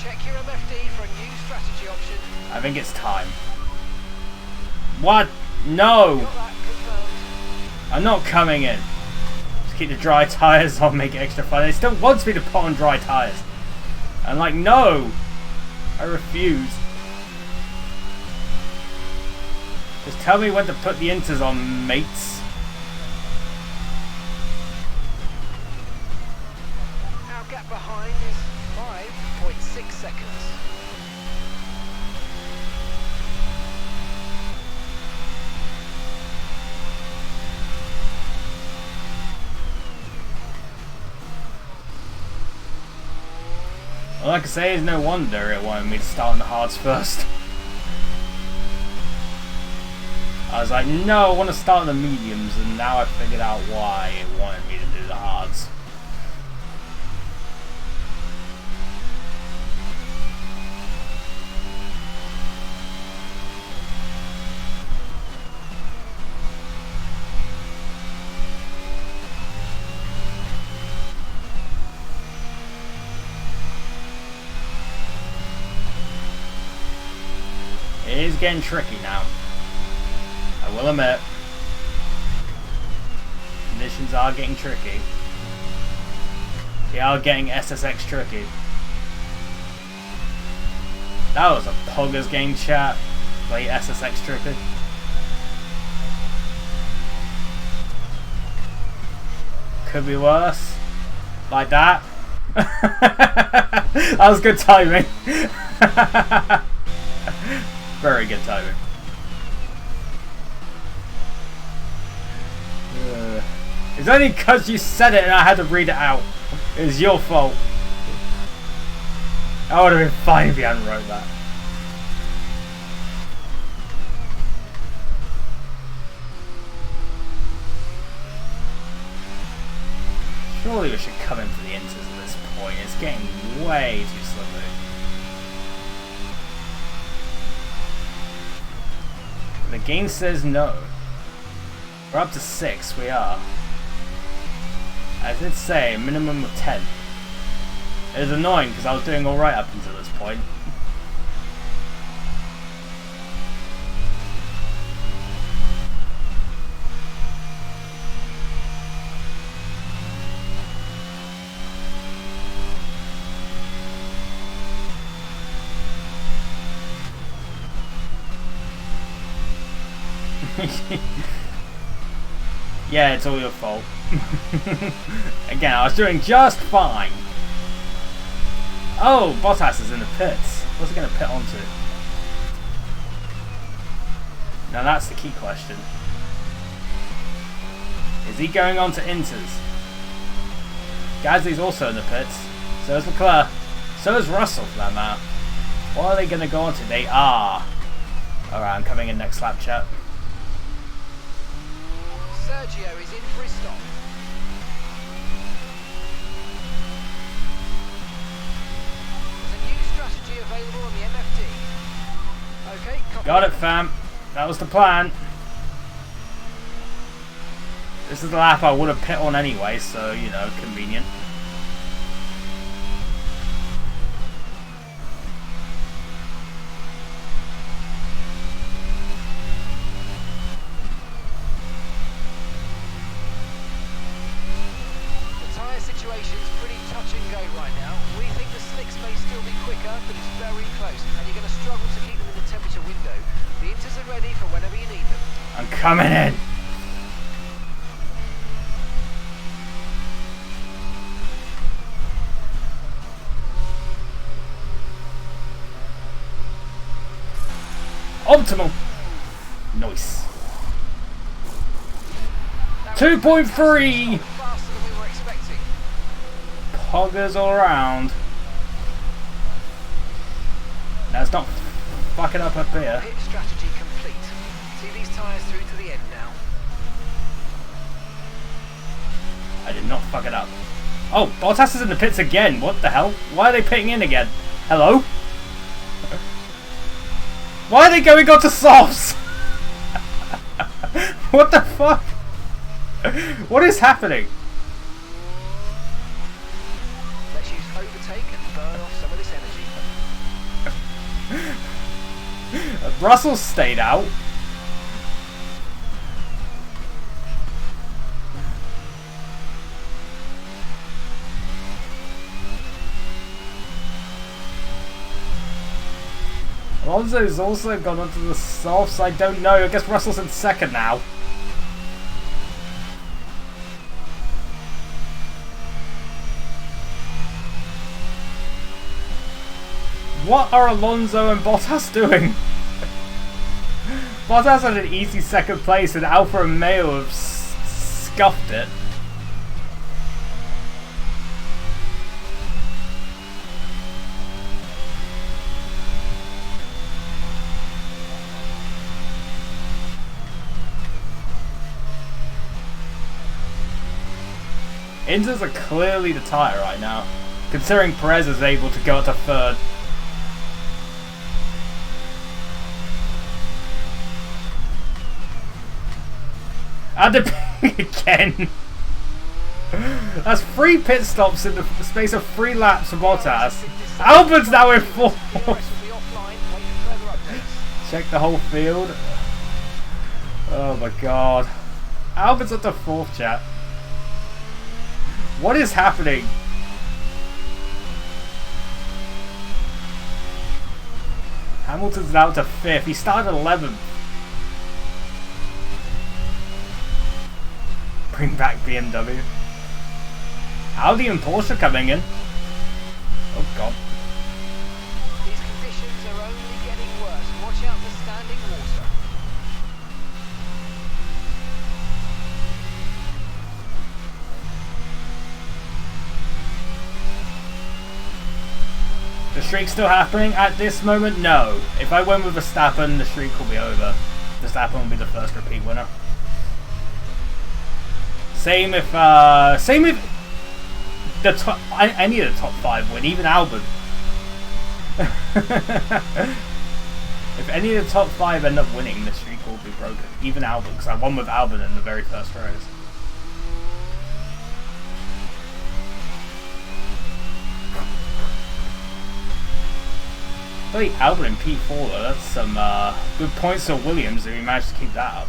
Check your MFD for a new strategy option.
I think it's time. What? No!
Got that confirmed.
I'm not coming in. Just keep the dry tyres on, make it extra fun. It still wants me to put on dry tyres. I'm like, no! I refuse. Just tell me when to put the inters on, mates.
Our gap behind is 5.6 seconds.
All I can say is no wonder it wanted me to start on the hards first. I was like, no, I want to start on the mediums, and now I figured out why it wanted me to do the hards. It is getting tricky now. I will admit. Conditions are getting tricky. They are getting SSX tricky. That was a poggers game, chat. Play SSX tricky. Could be worse. Like that. That was good timing. Very good timing. It's only because you said it and I had to read it out. It was your fault. I would have been fine if you hadn't wrote that. Surely we should come in for the inters at this point. It's getting way too slippery. The game says no. We're up to 6, we are. I did say a minimum of 10. It was annoying because I was doing alright up until this point. Yeah, it's all your fault. Again, I was doing just fine. Oh, Bottas is in the pits. What's he going to pit onto? Now that's the key question. Is he going on to inters? Gasly's also in the pits. So is Leclerc. So is Russell, for that matter. What are they going to go on to? They are. Alright, I'm coming in next lap, chat.
Sergio is in for his stop. There's a new strategy available on the MFD. Okay, copy.
Got it, fam. That was the plan. This is the lap I would have pit on anyway, so, you know, convenient.
Situation's pretty touch and go right now. We think the slicks may still be quicker, but it's very close, and you're going to struggle to keep them in the temperature window. The inters are ready for whenever you need them.
I'm coming in. Optimal. Nice. 2.3.
Faster than we were expecting.
Poggers all around. That's not fucking up here.
Pit strategy complete. See these tyres through to the end now.
I did not fuck it up. Oh, Bottas is in the pits again. What the hell? Why are they pitting in again? Hello? Why are they going on to softs? What the fuck? What is happening?
Let's use overtake and burn off some of this energy.
Russell stayed out. Alonso's also gone onto the softs. I don't know. I guess Russell's in second now. What are Alonso and Bottas doing? Bottas had an easy second place and Alfa Romeo have scuffed it. Inters are clearly the tyre right now, considering Perez is able to go up to third. And again. That's 3 pit stops in the space of 3 laps for Bottas. Albon's now in 4th. Check the whole field. Oh my god. Albon's at the 4th, chat. What is happening? Hamilton's now to 5th. He started 11th. Bring back BMW. Audi and Porsche coming in. Oh god.
These conditions are only getting worse. Watch out for standing water.
The streak's still happening at this moment? No. If I win with Verstappen, the streak will be over. Verstappen will be the first repeat winner. Same if the top, any of the top 5 win, even Albon. If any of the top 5 end up winning, the streak will be broken. Even Albon, because I won with Albon in the very first race. I think Albon in P4 though, that's some good points for Williams if he managed to keep that up.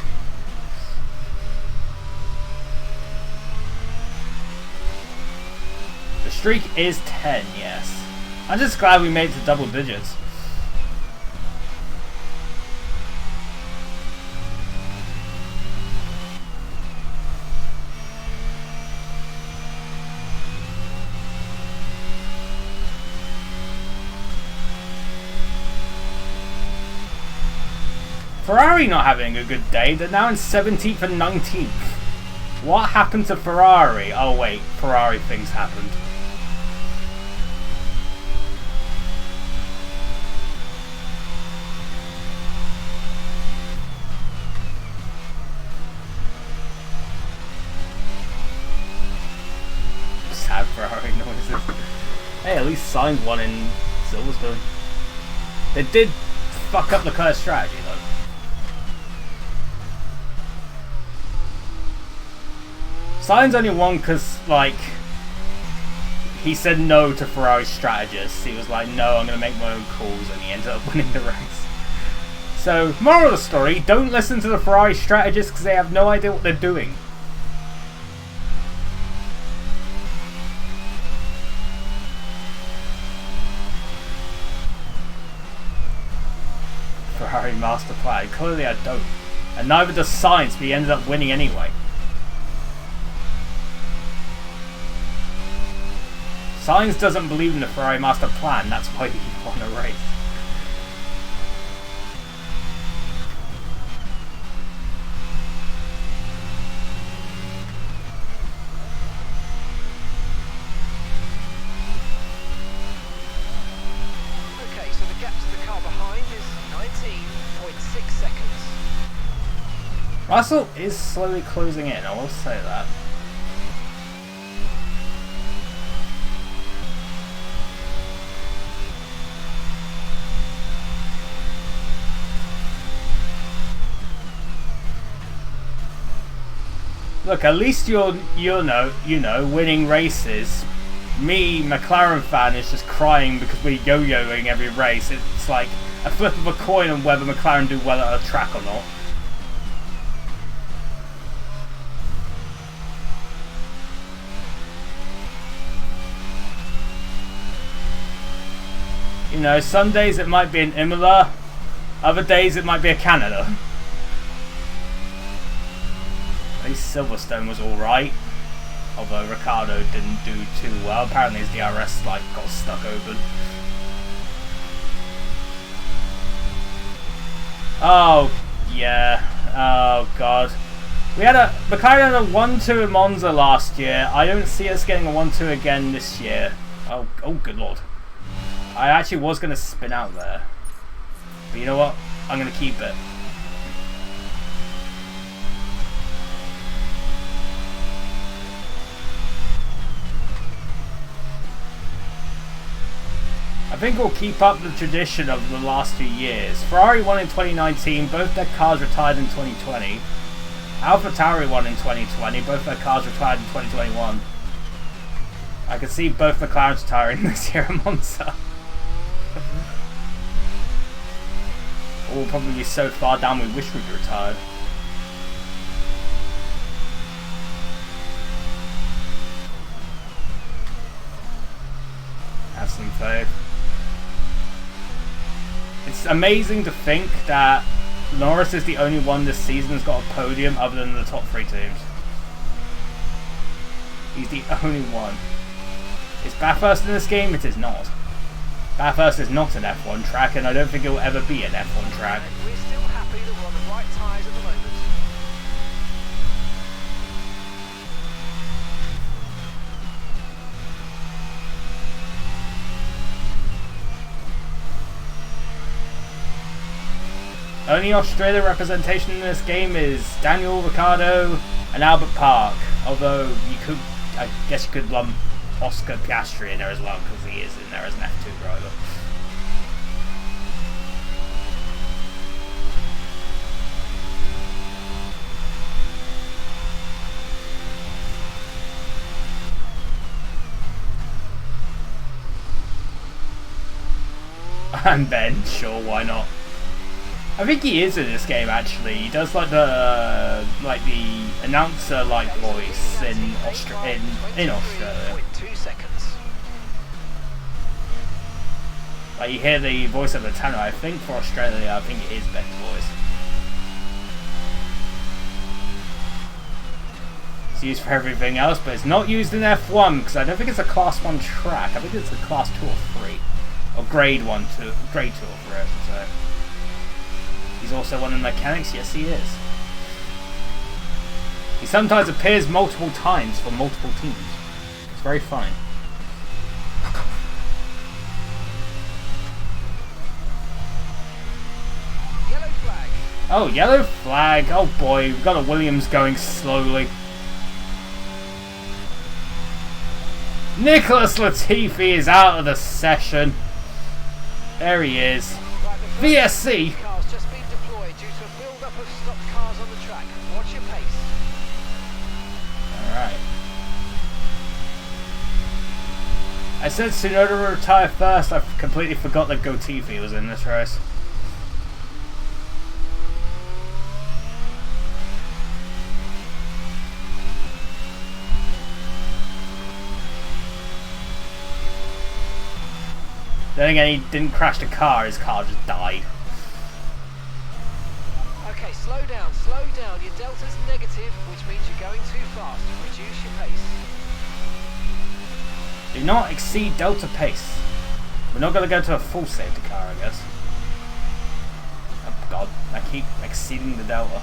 The streak is 10, yes. I'm just glad we made it to double digits. Ferrari not having a good day. They're now in 17th and 19th. What happened to Ferrari? Oh wait, Ferrari things happened. Sad Ferrari noises. Hey, at least signed one in Silverstone. They did fuck up Leclerc's strategy though. Sainz only won because, like, he said no to Ferrari's strategists. He was like, no, I'm going to make my own calls, and he ended up winning the race. So, moral of the story, don't listen to the Ferrari strategists because they have no idea what they're doing. Ferrari master plan. Clearly I don't. And neither does Sainz, but he ended up winning anyway. Sainz doesn't believe in the Ferrari master plan, that's why he won a race. Russell is slowly closing in, I will say that. Look, at least you're winning races. Me, McLaren fan, is just crying because we're yo-yoing every race. It's like a flip of a coin on whether McLaren do well at a track or not. You know, some days it might be an Imola, other days it might be a Canada. At least Silverstone was alright, although Ricciardo didn't do too well. Apparently his DRS like got stuck open. Oh yeah, oh god. McLaren had a 1-2 in Monza last year. I don't see us getting a 1-2 again this year. Oh good lord. I actually was going to spin out there. But you know what? I'm going to keep it. I think we'll keep up the tradition of the last few years. Ferrari won in 2019, both their cars retired in 2020. AlphaTauri won in 2020, both their cars retired in 2021. I can see both McLarens retiring this year at Monza. Or we'll probably be so far down we wish we'd retired. Have some faith. It's amazing to think that Norris is the only one this season that's got a podium other than the top 3 teams. He's the only one. Is Bathurst in this game? It is not. Bathurst is not an F1 track, and I don't think it will ever be an F1 track.
We're still happy that we're on the right tyres at the moment.
Only Australia representation in this game is Daniel Ricciardo and Albert Park. Although I guess you could lump Oscar Piastri in there as well because he is in there as an F2 driver. And Ben, sure, why not? I think he is in this game actually. He does like the announcer like voice in Australia. Like you hear the voice of the tenor. I think for Australia, I think it is Ben's voice. It's used for everything else, but it's not used in F1 because I don't think it's a Class 1 track. I think it's a Class 2 or 3, or Grade 1 to Grade 2 or 3, I should say. He's also one of the mechanics. Yes, he is. He sometimes appears multiple times for multiple teams. It's very funny.
Yellow flag.
Oh, yellow flag. Oh boy, we've got a Williams going slowly. Nicholas Latifi is out of the session. There he is. VSC. Alright. I said Tsunoda would retire first. I completely forgot that Latifi was in this race. Then again, he didn't crash the car, his car just died.
Okay, slow down, slow down. Your delta's negative, which means you're going too fast. Reduce your pace.
Do not exceed delta pace. We're not going to go to a full safety car, I guess. Oh god, I keep exceeding the delta.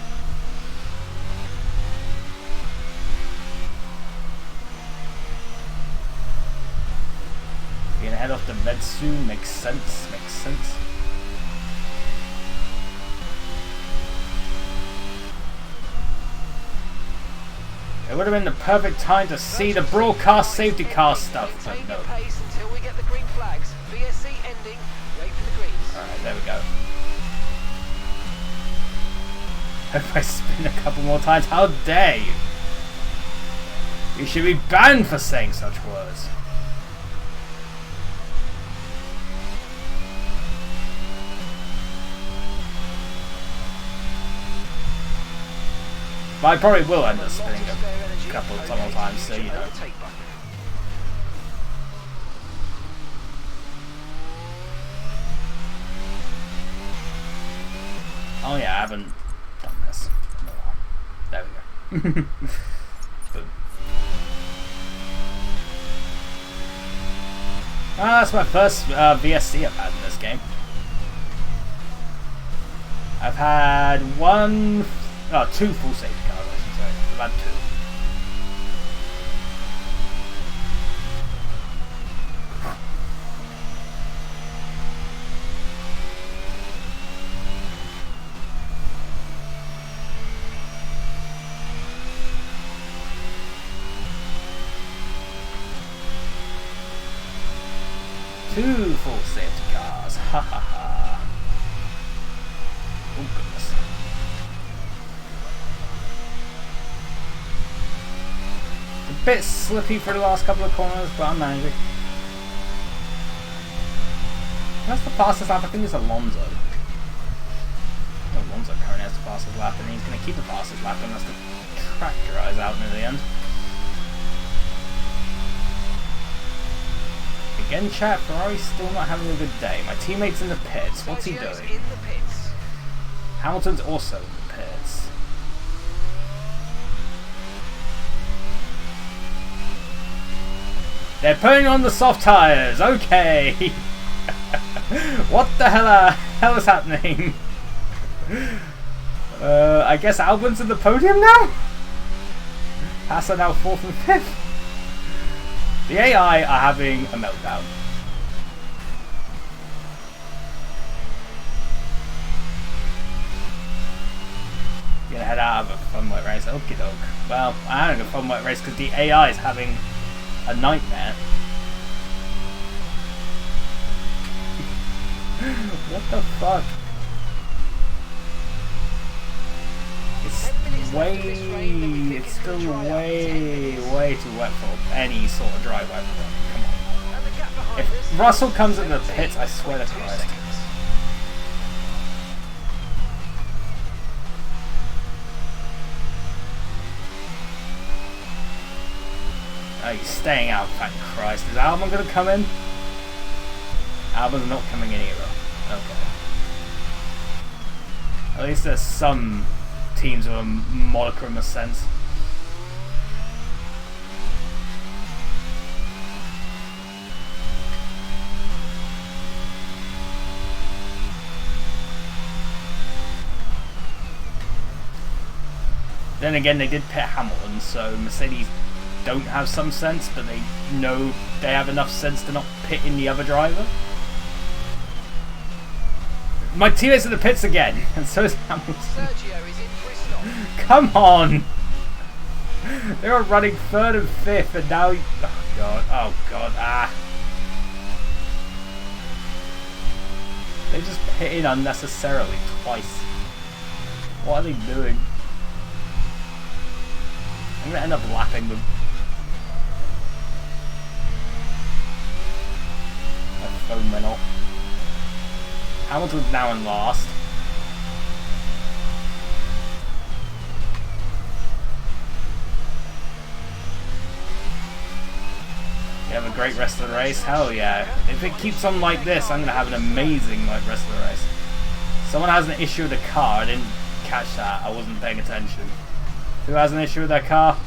You're gonna head off to Vetsu, makes sense, makes sense. It would have been the perfect time to see the broadcast safety car stuff, but
Maintain
no.
your pace until we get the green flags. VSC ending. Wait for the greens.
Alright, there we go. If I spin a couple more times, how dare you? You should be banned for saying such words. But I probably will end up spinning a couple of times, so you know. Oh yeah, I haven't done this. There we go. Boom. That's my first VSC I've had in this game. I've had two full safety cars, I should say. I've had two. Two full safety cars. Ha ha ha. Oh goodness. A bit slippy for the last couple of corners, but I'm managing. That's the fastest lap. I think it's Alonso. Alonso currently has the fastest lap, and he's going to keep the fastest lap unless the track dries out near the end. Again, chat, Ferrari's still not having a good day. My teammate's in the pits. What's he doing?
In the pits.
Hamilton's also in the pits. They're putting on the soft tyres. Okay. What the hell is happening? I guess Albon's in the podium now? Haas are now 4th and 5th. The AI are having a meltdown. Gonna head out of a fun wet race. Okie doke. Well, I'm having a fun wet race because the AI is having a nightmare. What the fuck? It's still way too wet for any sort of dry weather. Come on. If Russell comes in the pits, I swear to Christ. Oh, he's staying out, thank Christ. Is Albon going to come in? Albon's not coming in either. Okay. At least there's some teams with a modicum of sense. Then again, they did pit Hamilton, so Mercedes don't have some sense, but they know they have enough sense to not pit in the other driver. My teammate's in the pits again, and so is Hamilton.
Sergio is in for his stop.
Come on! They were running 3rd and 5th, and now... Oh god, ah. They just pit in unnecessarily twice. What are they doing? I'm gonna end up lapping them. My phone went off. Hamilton's now in last. You have a great rest of the race? Hell yeah. If it keeps on like this, I'm going to have an amazing rest of the race. Someone has an issue with the car. I didn't catch that. I wasn't paying attention. Who has an issue with their car?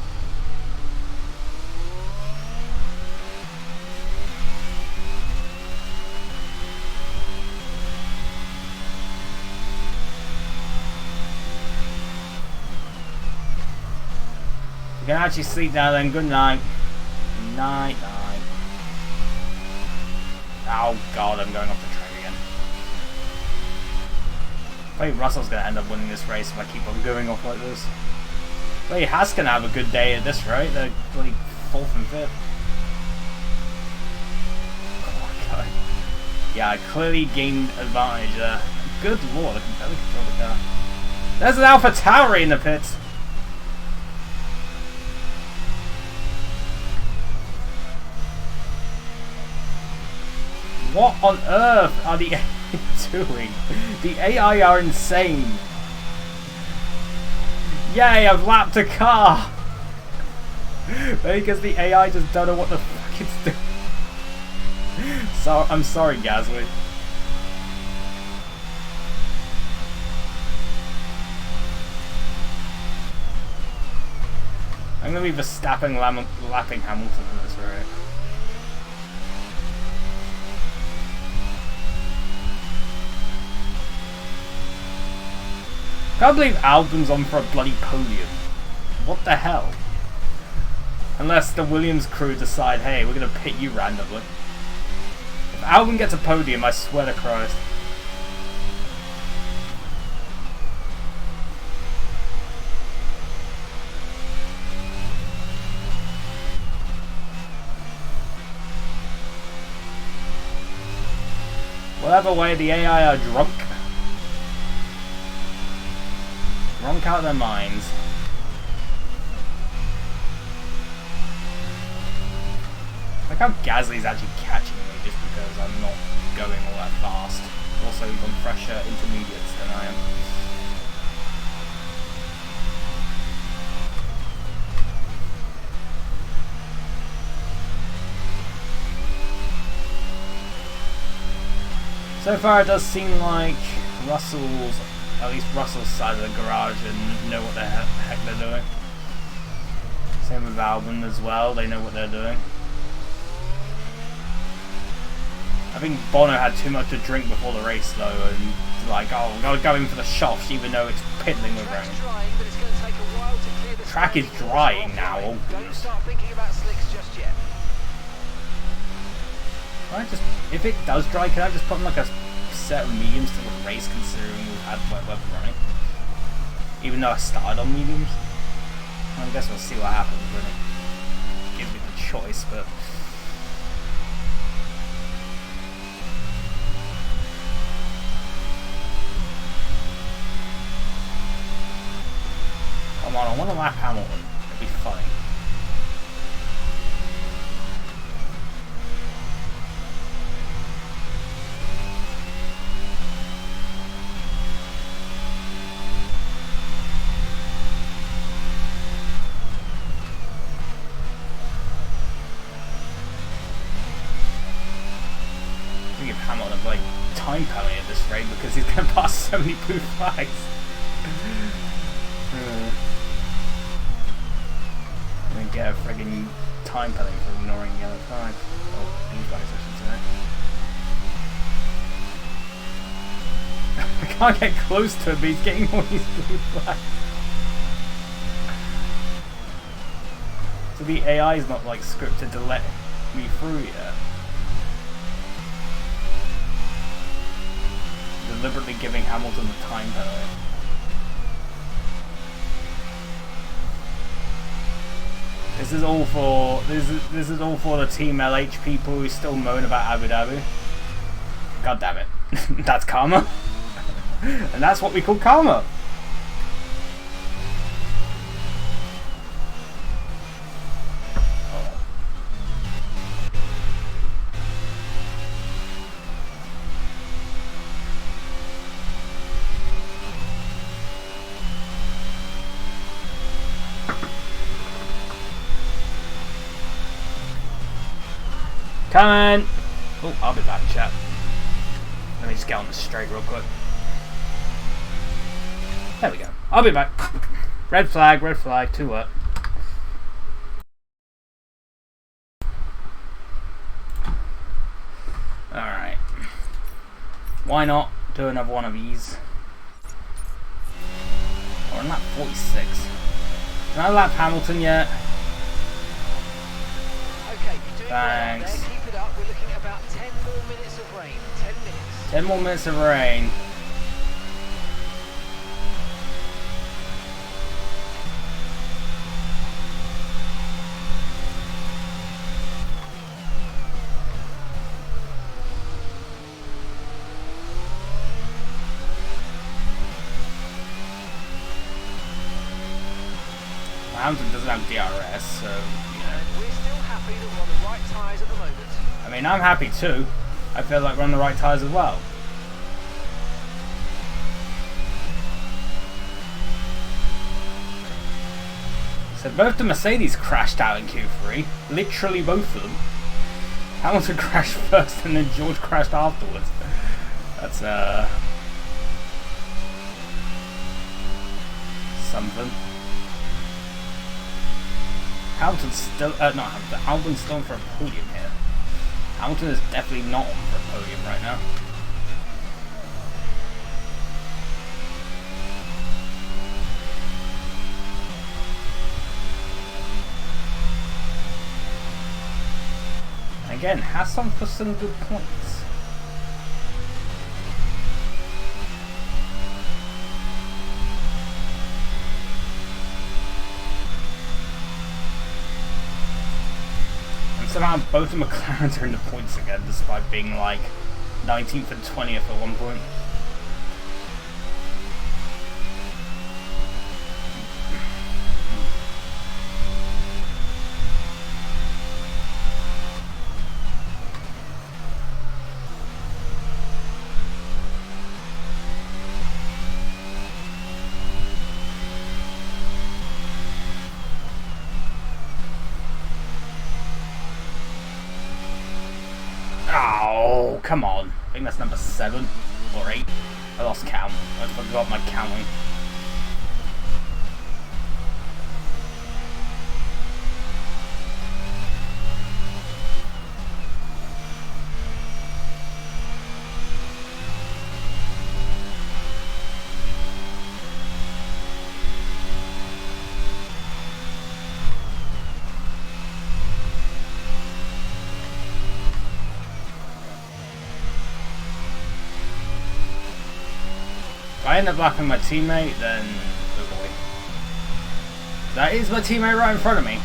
You can actually sleep now then. Good night. Night, night. Oh god, I'm going off the track again. I think Russell's going to end up winning this race if I keep on going off like this. Bloody Haas gonna have a good day at this rate. They're bloody 4th and 5th. Oh my god. Yeah, I clearly gained advantage there. Good lord, I can barely control the car. There's an Alpha Tauri in the pits. What on earth are the AI doing? The AI are insane. Yay, I've lapped a car! Because the AI just don't know what the fuck it's doing. So, I'm sorry, Gasly. I'm gonna be Verstappen lapping Hamilton in this, right? Can't believe Albon's on for a bloody podium. What the hell? Unless the Williams crew decide, hey, we're gonna pit you randomly. If Albon gets a podium, I swear to Christ. Whatever way, the AI are drunk. Drunk out of their minds. Like how Gasly's actually catching me just because I'm not going all that fast. Also, he's on fresher intermediates than I am. So far, it does seem like at least Russell's side of the garage and know what the heck they're doing. Same with Albon as well, they know what they're doing. I think Bono had too much to drink before the race though, and like, oh, we're gonna go in for the shofts even though it's piddling with rain. The track is drying now. Oh,
don't start thinking about slicks just yet.
If it does dry, can I just put in like a set of mediums to the race considering we've had wet weather running? Even though I started on mediums? I guess we'll see what happens when it gives me the choice, but... Come on, I want to lap Hamilton. It'd be funny. Hamilton like time penalty at this rate because he's going to pass so many blue flags. I'm going to get a friggin' time penalty for ignoring yellow flags. Oh, blue flags I should say. I can't get close to him, but he's getting all these blue flags. So the AI is not like scripted to let me through yet. Deliberately giving Hamilton the time penalty. This is all for the Team LH people who still moan about Abu Dhabi. God damn it. That's karma. And that's what we call karma. Come on! Oh, I'll be back, chat. Let me just get on this straight real quick. There we go. I'll be back. Red flag, to what? Alright. Why not do another one of these? Or on lap 46. Can I lap Hamilton yet?
Okay, you're doing
Thanks.
well. Keep it up. We're looking at about 10 more minutes of rain. 10 minutes.
10 more minutes of rain. Hamilton doesn't have DRS, so, you know.
And we're still happy that we're on the right tyres at the moment.
I mean, I'm happy too. I feel like we're on the right tyres as well. So both the Mercedes crashed out in Q3. Literally both of them. Hamilton crashed first and then George crashed afterwards. That's something. Hamilton's still not Hamilton. Albon's still on for a podium here. Hamilton is definitely not on for a podium right now. Again, Hassan for some good points. And somehow both the McLarens are in the points again, despite being like 19th and 20th at one point. Oh, come on. I think that's number 7 or 8. I lost count. I forgot my counting. If I end up lapping my teammate, then oh boy. That is my teammate right in front of me.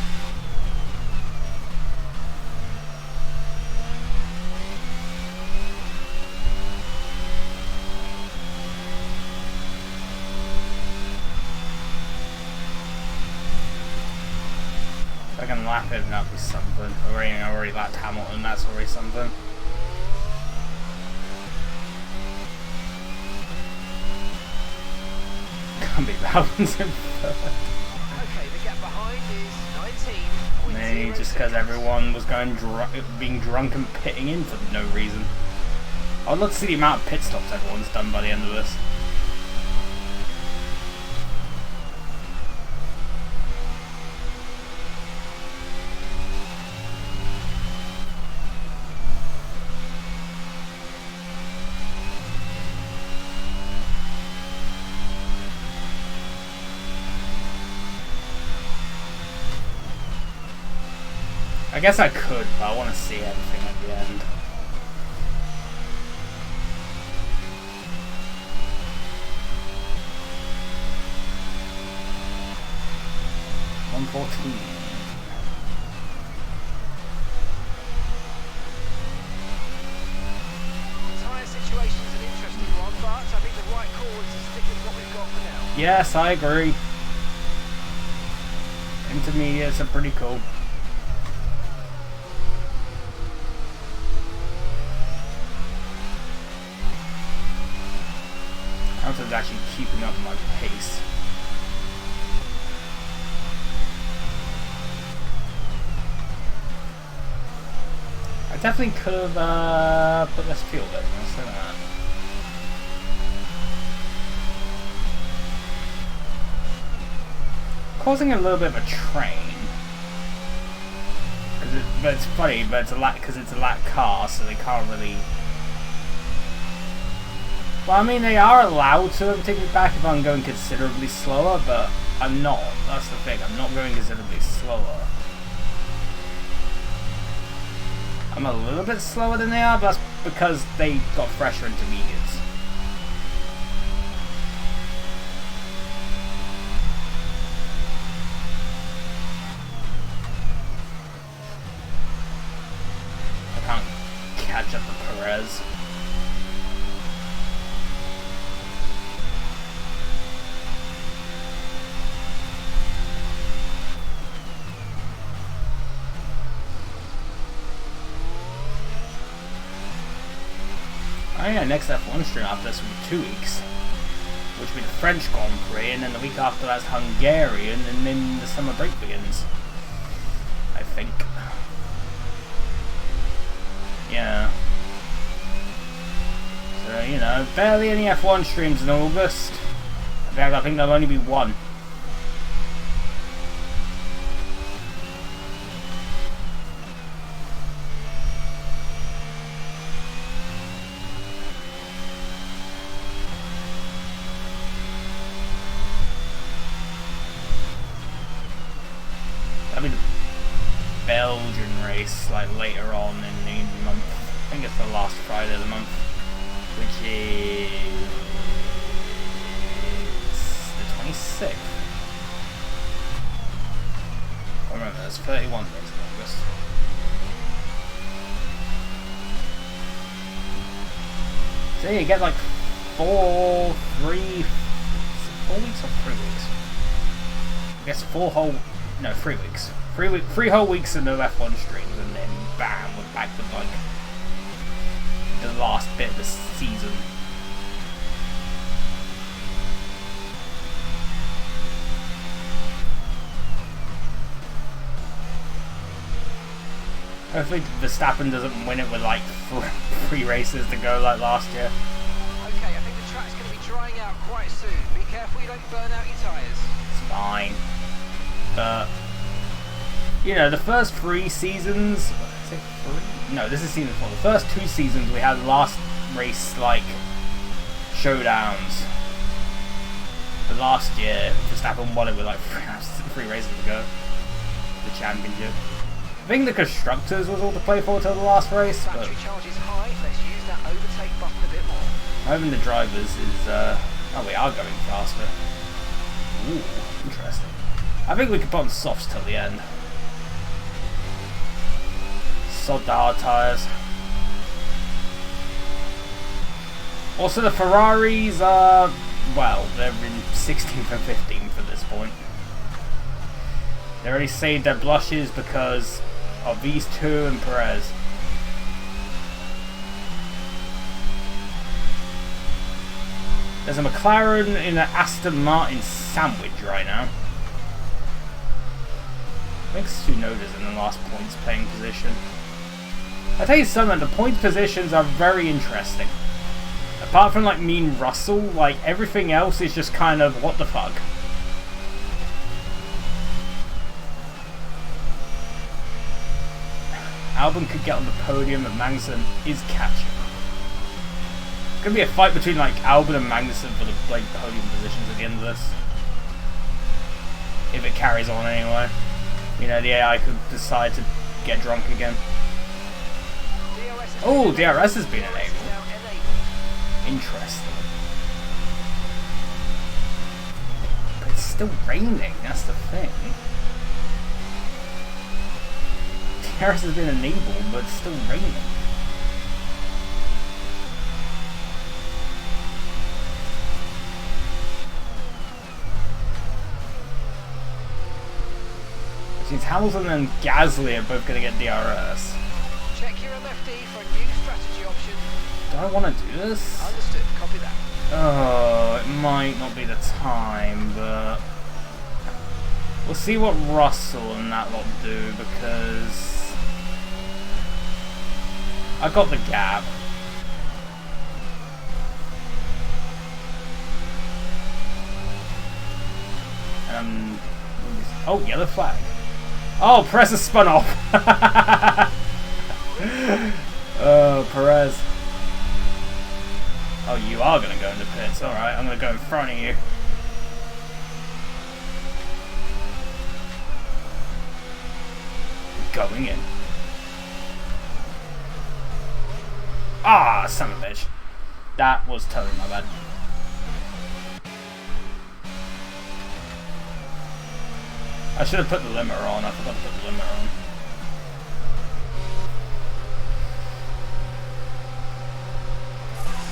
If I can lap him, that'd be something. I already lapped Hamilton, that's already something. Can't be Albon's in first.
Okay, the gap behind is 19.
Maybe just because everyone was being drunk and pitting in for no reason. I'd love to see the amount of pit stops everyone's done by the end of this. I guess I could, but I want to see everything at the end.
Tyre situation's an interesting one, but I think the right call is to stick with what we've got for now.
Yes, I agree. Intermediates are pretty cool. Hamilton's actually keeping up my pace. I definitely could have put less fuel in. I'll say that. Causing a little bit of a train. But it's funny, but it's a lap because it's a lap car, so they can't really. Well, I mean, they are allowed to take me back if I'm going considerably slower, but I'm not. That's the thing. I'm not going considerably slower. I'm a little bit slower than they are, but that's because they got fresher intermediates. I can't catch up to Perez. Oh yeah, next F1 stream after this will be 2 weeks. Which will be the French Grand Prix, and then the week after that's Hungarian, and then the summer break begins. I think. Yeah. So, you know, barely any F1 streams in August. In fact, I think there'll only be one. That'll be the Belgian race, like later on in the month. I think it's the last Friday of the month, which is the 26th. I remember there's 31 days in August. So you get like 4 weeks or 3 weeks? I guess 3 weeks. 3 whole weeks of no F1 streams, and then bam, we're back with like the last bit of the season. Hopefully Verstappen doesn't win it with like 3 races to go like last year.
Okay, I think the track's going to be drying out quite soon. Be careful you don't burn out your tyres.
It's fine. But, you know, the first 3 seasons... Is it 3? No, this is season 4. The first 2 seasons we had last race, like, showdowns. But last year, Verstappen won it with like 3 races to go. The championship. I think the constructors was all to play for till the last race, but...
Battery charge is high. Let's use that overtake button a bit more.
Hoping the drivers is, oh, we are going faster. Ooh, interesting. I think we could put on softs till the end. Sod the hard tyres. Also, the Ferraris are, well, they're in 16th and 15th at this point. They already saved their blushes because of these two and Perez. There's a McLaren in an Aston Martin sandwich right now. I think Tsunoda's in the last points playing position. I tell you something, the points positions are very interesting. Apart from like me and Russell, like everything else is just kind of what the fuck. Albon could get on the podium and Magnussen is catching. It's gonna be a fight between like Albon and Magnussen for the like podium positions at the end of this. If it carries on anyway. You know, the AI could decide to get drunk again. Oh, DRS has been enabled. Interesting. But it's still raining, that's the thing. DRS has been enabled, but it's still raining. Which means Hamilton and Gasly are both going to get DRS.
Check your MFD for a new strategy option.
Do I want to do this?
Understood. Copy that.
Oh, it might not be the time, but we'll see what Russell and that lot do, because I got the gap. Oh, yellow flag. Oh, Perez has spun off. Oh, Perez. Oh, you are going to go in the pits. Alright, I'm going to go in front of you. Going in. Ah, son of a bitch. That was totally my bad. I should have put the limiter on. I forgot to put the limiter on.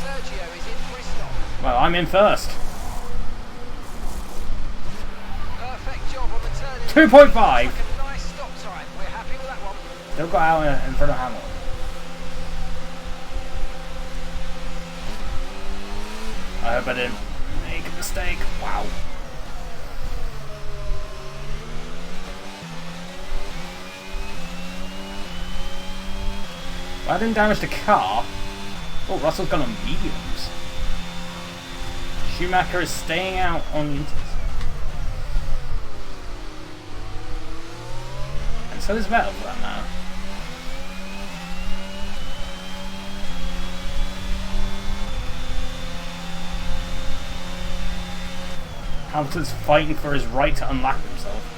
Sergio is in for his stop.
Well, I'm in first.
Perfect job on the turn.
2.5.
Like a nice stop time. We're happy with that one.
Still got out in front of Hamilton. hope I didn't make a mistake. Wow. Well, I didn't damage the car. Oh, Russell's gone on mediums. Schumacher is staying out on the inters. And so is Vettel for that matter. Hamilton's fighting for his right to unlap himself.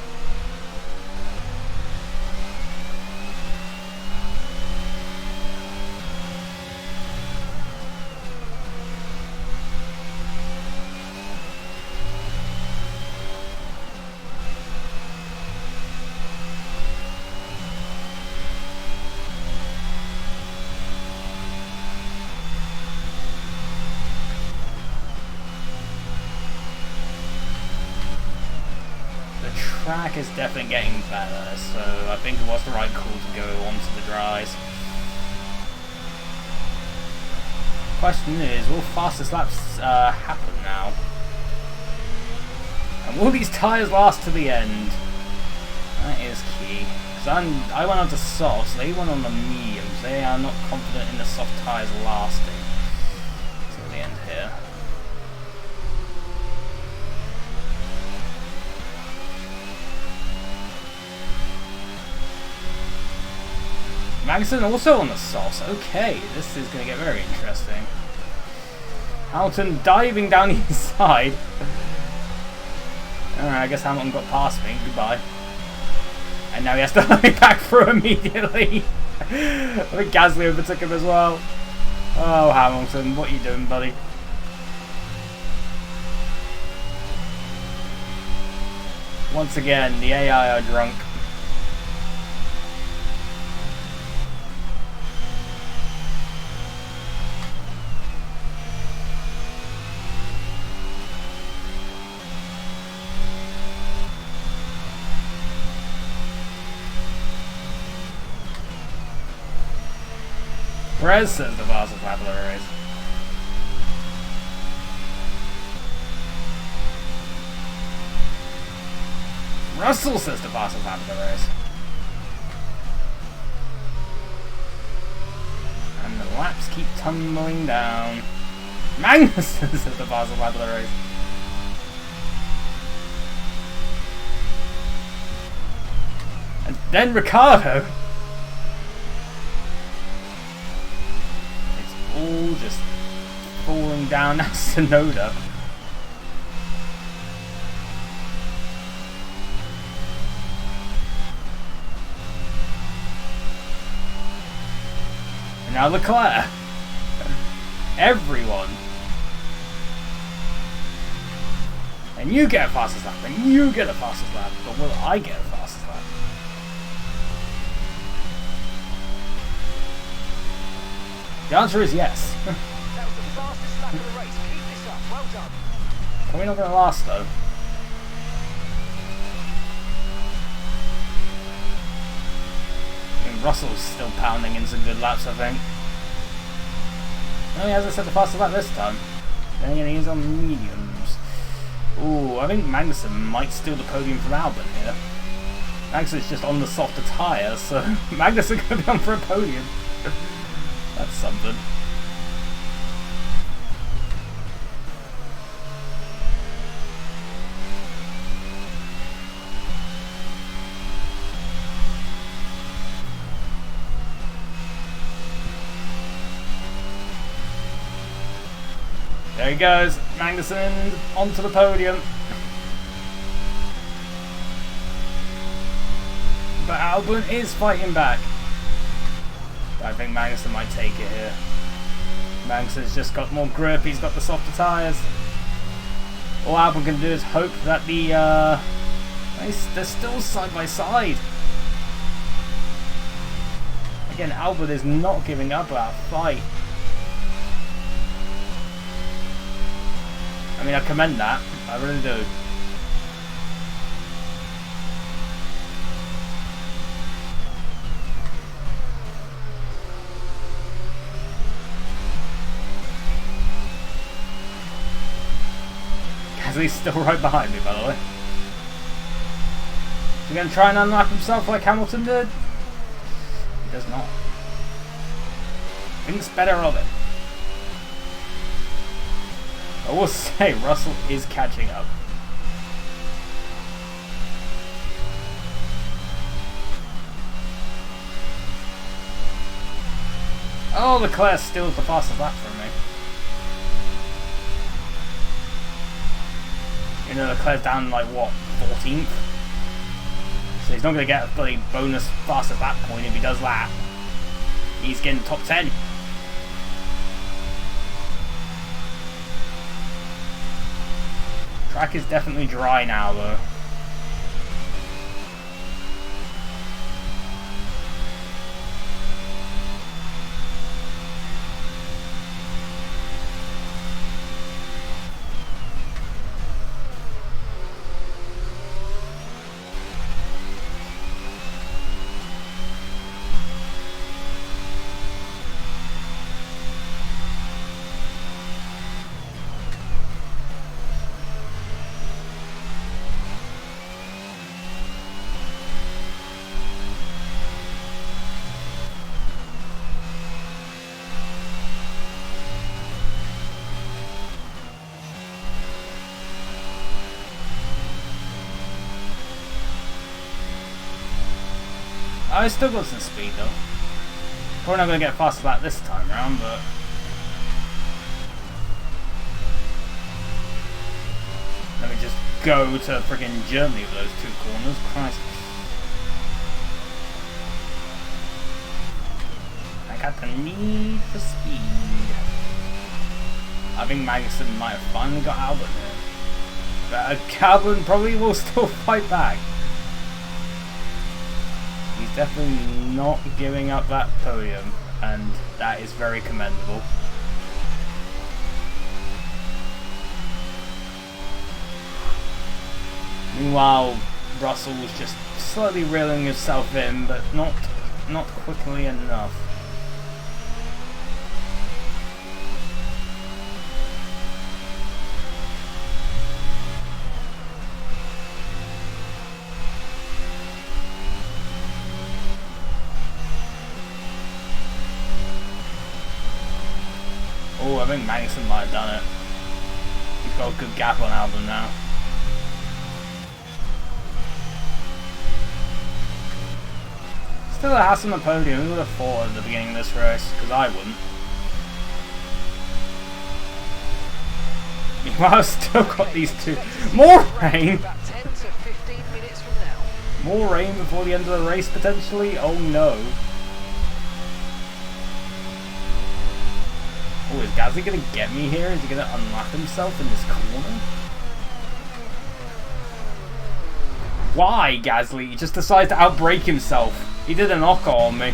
Track is definitely getting better, so I think it was the right call to go onto the dries. Question is, will fastest laps happen now? And will these tyres last to the end? That is key. Because I went on to softs, they went on the mediums. They are not confident in the soft tyres lasting to the end here. Magnussen also on the softs. Okay, this is going to get very interesting. Hamilton diving down the inside. Alright, I guess Hamilton got past me. Goodbye. And now he has to hurry back through immediately. I think Gasly overtook him as well. Oh, Hamilton, what are you doing, buddy? Once again, the AI are drunk. Perez says the fastest lap of the race. Russell says the fastest lap of the race. And the laps keep tumbling down. Magnussen says the fastest lap of the race. And then Ricciardo. All just falling down. Now Tsunoda. And now Leclerc. Everyone. And you get a fastest lap, and you get a fastest lap, but will I get a fastest lap? The answer is yes.
That was the fastest lap of the race. Keep this up. Well done.
Probably not going to last though. I mean, Russell's still pounding in some good laps, I think. Oh, he hasn't set the fastest lap this time. Then again, he's on mediums. Ooh, I think Magnussen might steal the podium from Albon here. Magnussen's just on the softer tyres, so Magnussen could be on for a podium. That's something. There he goes, Magnussen onto the podium. But Albon is fighting back. I think Magnussen might take it here. Magnussen's just got more grip, he's got the softer tyres. All Albon can do is hope that they're still side by side. Again, Albon is not giving up our fight. I mean, I commend that, I really do. Gasly's still right behind me, by the way. He's going to try and unlap himself like Hamilton did? He does not. Thinks better of it. I will say, Russell is catching up. Oh, Leclerc steals the fastest lap from me. You know, Leclerc's down like, what, 14th? So he's not going to get a bloody bonus fastest lap point if he does that. He's getting top 10. Track is definitely dry now, though. I still got some speed though. Probably not going to get faster lap this time round, but let me just go to freaking Germany with those two corners. Christ. I got the need for speed. I think Magnussen might have finally got Albon here. But Albon probably will still fight back. He's definitely not giving up that podium, and that is very commendable. Meanwhile, Russell was just slowly reeling himself in, but not quickly enough. Oh, I think Magnussen might have done it. He's got a good gap on Albon now. Still a Haas on the podium. Who would have thought at the beginning of this race? Because I wouldn't. Meanwhile, I've still got these two. More rain!
About 10 to 15 minutes from now.
More rain before the end of the race, potentially? Oh no. Oh, is Gasly going to get me here? Is he going to unlock himself in this corner? Why, Gasly? He just decides to outbrake himself. He did a knock on me.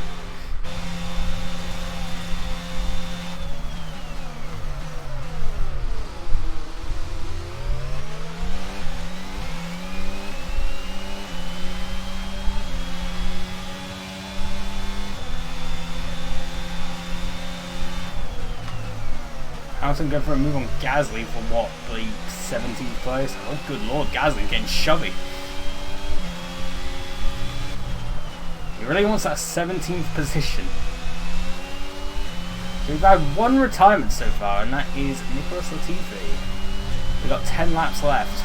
Hamilton go for a move on Gasly for what, the 17th place? Oh, good lord, Gasly's getting shovey. He really wants that 17th position. So we've had one retirement so far, and that is Nicholas Latifi. We've got 10 laps left.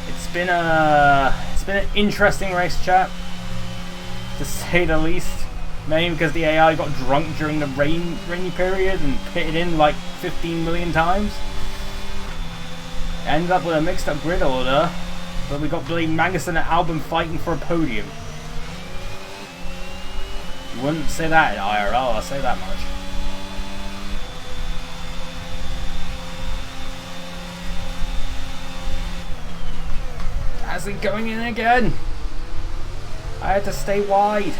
It's been an interesting race, chat, to say the least. Mainly because the AI got drunk during the rainy period and pitted in like 15 million times. Ended up with a mixed up grid order, but we got bloody Magnussen and Albon fighting for a podium. You wouldn't say that in IRL, I'll say that much. Gasly going in again! I had to stay wide.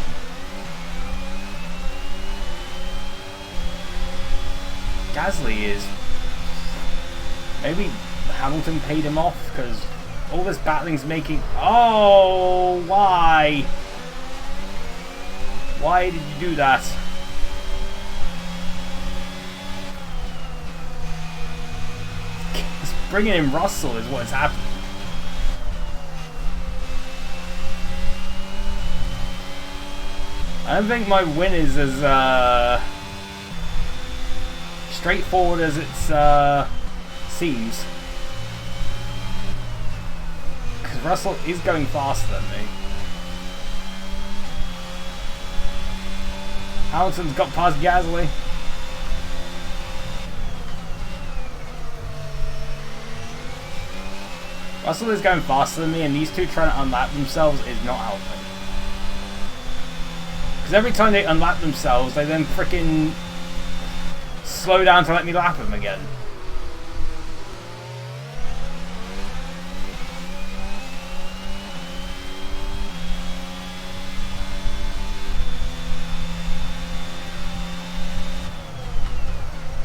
Gasly is... Maybe Hamilton paid him off because all this battling's making... Oh, why? Why did you do that? bringing in Russell is what's happening. I don't think my win is as straightforward as it seems. Because Russell is going faster than me. Hamilton's got past Gasly. Russell is going faster than me, and these two trying to unlap themselves is not helping. Because every time they unlap themselves, they then freaking slow down to let me lap them again.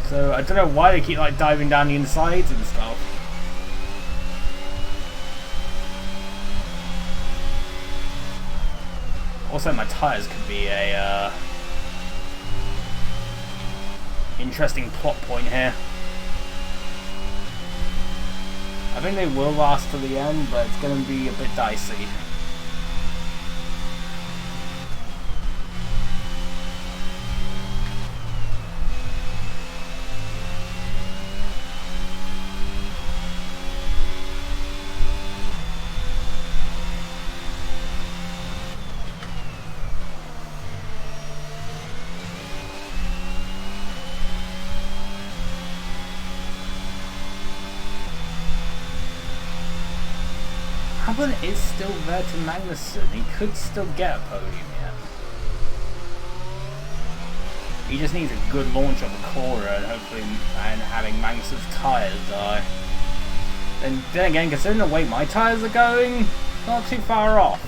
So I don't know why they keep like diving down the insides and stuff. Also, my tires could be a interesting plot point here. I think they will last to the end, but it's going to be a bit dicey. Hamilton is still there to Magnussen. He could still get a podium yet. He just needs a good launch of the corner and hopefully having Magnussen's tyres die. And then again, considering the way my tyres are going, not too far off.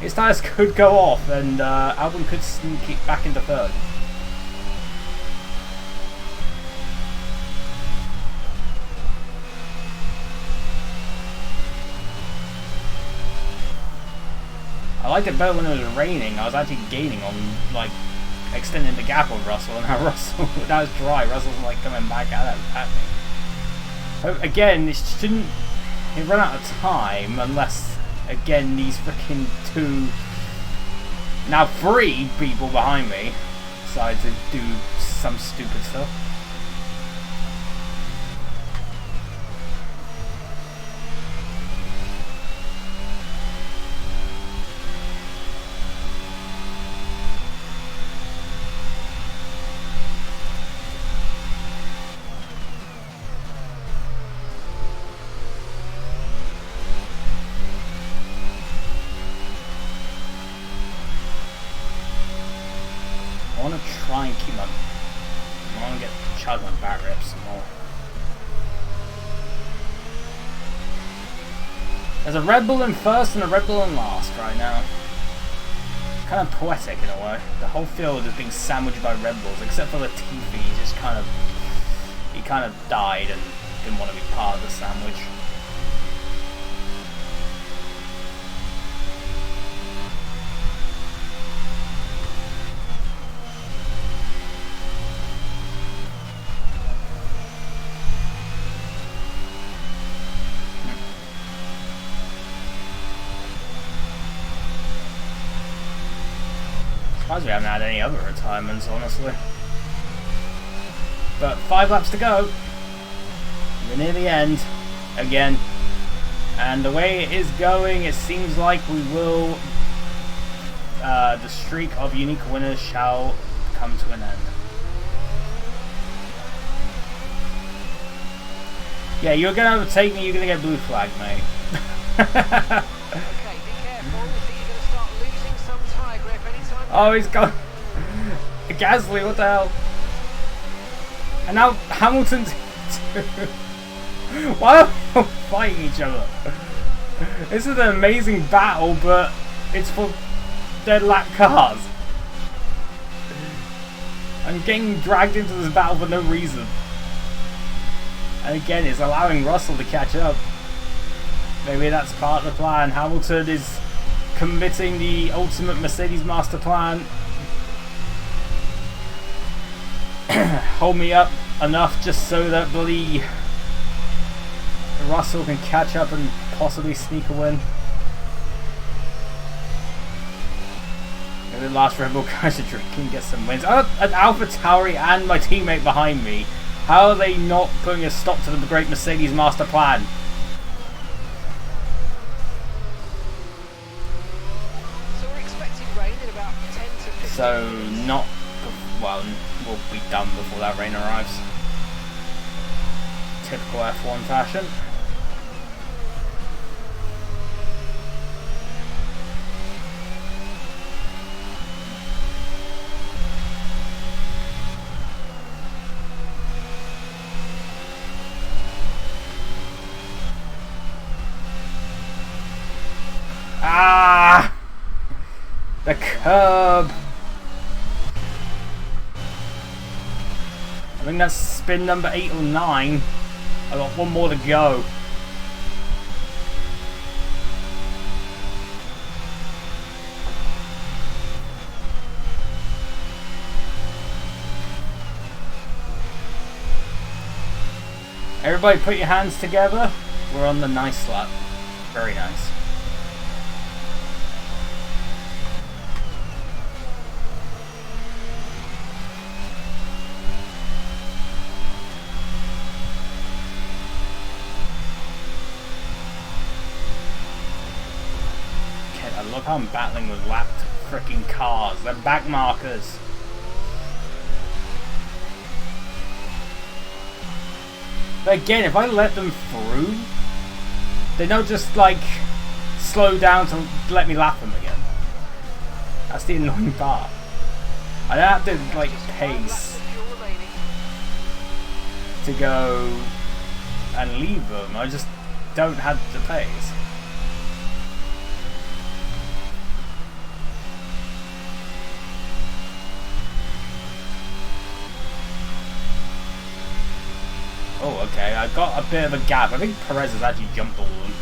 His tyres could go off and Albon could sneak it back into third. I liked it better when it was raining. I was actually gaining on, like, extending the gap on Russell, and now Russell, now it's dry, Russell's like coming back at me. But again, it shouldn't run out of time unless, again, these freaking two, now 3 people behind me decide to do some stupid stuff. I want to try and keep my... I want to charge my back reps some more. There's a Red Bull in first and a Red Bull in last right now. Kind of poetic in a way. The whole field is being sandwiched by Red Bulls, except for Latifi. He just kind of died and didn't want to be part of the sandwich. We haven't had any other retirements, honestly. But 5 laps to go. We're near the end again. And the way it is going, it seems like we will... the streak of unique winners shall come to an end. Yeah, you're going to overtake me, you're going to get blue flag, mate.
Okay, be careful. I think you're going to start losing some tyre grip anytime.
Oh, he's got Gasly, what the hell? And now Hamilton's why are they fighting each other? This is an amazing battle, but it's for dead lap cars. I'm getting dragged into this battle for no reason. And again, it's allowing Russell to catch up. Maybe that's part of the plan. Hamilton is committing the ultimate Mercedes master plan. Hold me up enough just so that bloody Russell can catch up and possibly sneak a win. Maybe the last Red Bull guys are drinking, get some wins. Oh, an AlphaTauri and my teammate behind me. How are they not putting a stop to the great Mercedes master plan?
So we're expecting rain in about 10 to 15
So
minutes.
not, well, we'll be done before that rain arrives. Typical F1 fashion. Ah! The curb! I think that's spin number 8 or 9. I got one more to go. Everybody put your hands together. We're on the nice lap. Very nice. Look how I'm battling with lapped freaking cars. They're back markers. But again, if I let them through, they don't just like slow down to let me lap them again. That's the annoying part. I don't have to like pace to go and leave them. I just don't have the pace. Oh, okay, I got a bit of a gap. I think Perez has actually jumped all of them.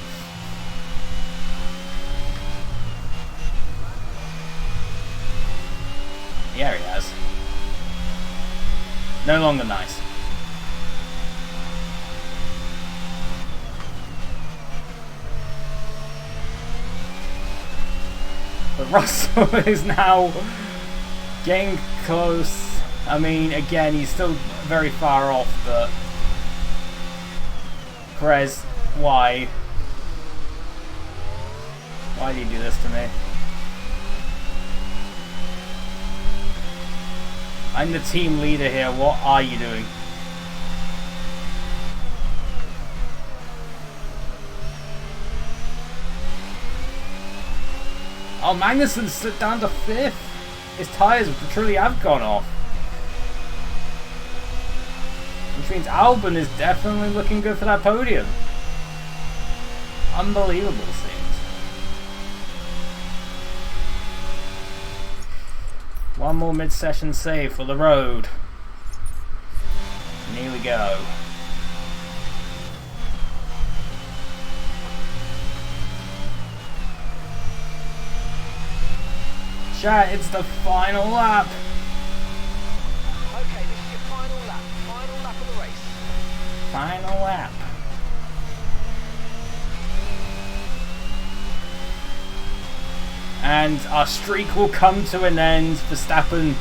Yeah, he has. No longer nice. But Russell is now getting close. I mean, again, he's still very far off, but... Perez, why? Why do you do this to me? I'm the team leader here, what are you doing? Oh, Magnussen's slipped down to 5th. His tyres truly have gone off. Which means Albon is definitely looking good for that podium. Unbelievable scenes. One more mid-session save for the road. And here we go. Chat, it's the final lap.
Okay, this is your final lap. Final lap of the race.
Final lap. And our streak will come to an end. Verstappen,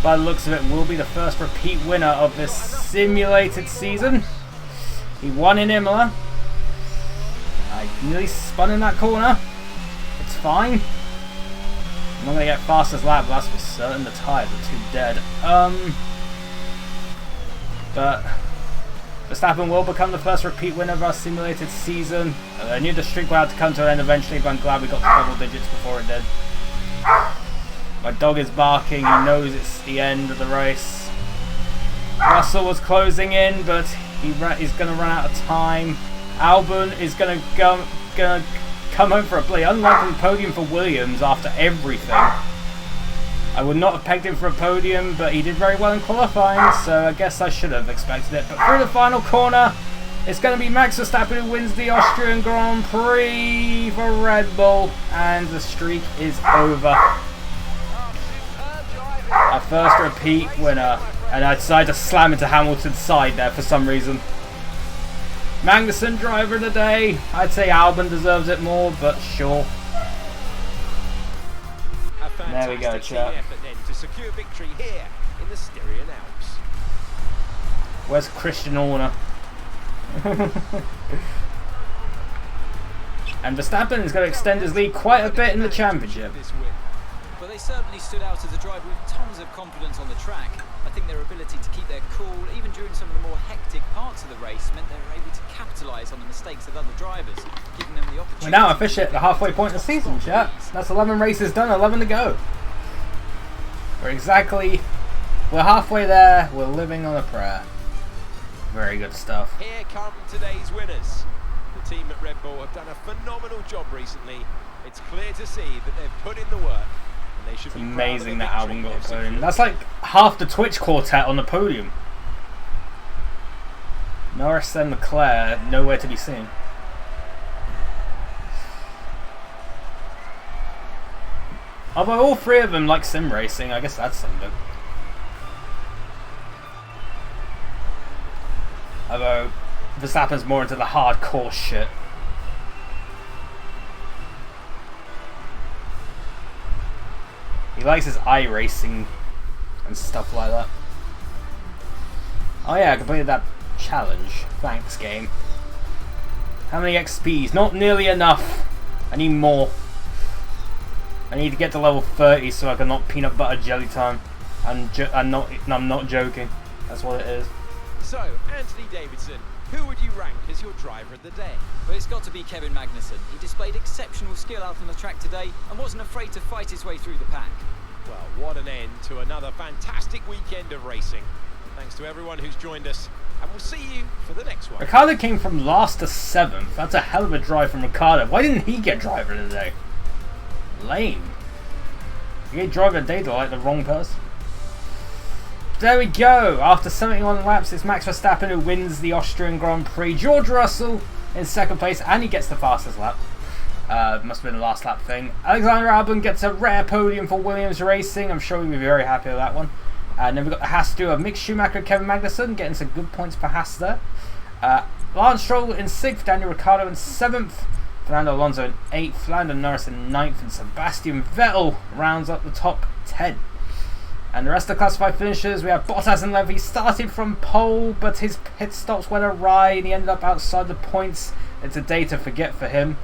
by the looks of it, will be the first repeat winner of this simulated season. He won in Imola. I nearly spun in that corner. It's fine. I'm not going to get fastest lap, but that's for certain. The tyres are too dead. But Verstappen will become the first repeat winner of our simulated season. I knew the streak would have to come to an end eventually, but I'm glad we got to double digits before it did. My dog is barking. He knows it's the end of the race. Russell was closing in, but he's going to run out of time. Albon is going to come home for a pretty unlikely podium for Williams after everything. I would not have pegged him for a podium, but he did very well in qualifying, so I guess I should have expected it. But through the final corner, it's going to be Max Verstappen who wins the Austrian Grand Prix for Red Bull, and the streak is over. Our first repeat winner, and I decided to slam into Hamilton's side there for some reason. Magnussen, driver of the day. I'd say Albon deserves it more, but sure. There we go, chat.
Effort then to secure victory here in the Styrian Alps.
Where's Christian Horner? And Verstappen is going to extend his lead quite a bit in the championship.
But they certainly stood out as a driver with tons of confidence on the track. I think their ability to keep their cool, even during some of the more hectic parts of the race, meant they were able to capitalise on the mistakes of other drivers, giving them the opportunity.
We're now officially at the halfway point of the season, chat. That's 11 races done, 11 to go. We're halfway there. We're living on a prayer. Very good stuff.
Here come today's winners. The team at Red Bull have done a phenomenal job recently. It's clear to see that they've put in the work. And they should
It's
be
amazing
proud
that
of the
Albon
victory
got a
they've
podium.
secured.
That's like half the Twitch quartet on the podium. Norris and Leclerc nowhere to be seen. Although all three of them like sim racing, I guess that's something. Although Verstappen's more into the hardcore shit. He likes his iRacing and stuff like that. Oh yeah, I completed that challenge. Thanks, game. How many XPs? Not nearly enough. I need more. I need to get to level 30 so I can knock peanut butter jelly time. I'm not joking. That's what it is.
So, Anthony Davidson, who would you rank as your driver of the day?
But it's got to be Kevin Magnussen. He displayed exceptional skill out on the track today and wasn't afraid to fight his way through the pack.
Well, what an end to another fantastic weekend of racing. Thanks to everyone who's joined us, and we'll see you for the next one.
Ricciardo came from last to 7th. That's a hell of a drive from Ricciardo. Why didn't he get driver of the day? Lame. You gave driver of the day to like the wrong person. There we go. After 71 laps, it's Max Verstappen who wins the Austrian Grand Prix. George Russell in 2nd place, and he gets the fastest lap. Must have been the last lap thing. Alexander Albon gets a rare podium for Williams Racing. I'm sure he'll be very happy with that one. And then we've got the Haas duo of Mick Schumacher and Kevin Magnussen, getting some good points for Haas there. Lance Stroll in 6th, Daniel Ricciardo in 7th, Fernando Alonso in 8th, Lando Norris in 9th, and Sebastian Vettel rounds up the top 10. And the rest of the classified finishers, we have Bottas and Levy. Started from pole, but his pit stops went awry and he ended up outside the points. It's a day to forget for him.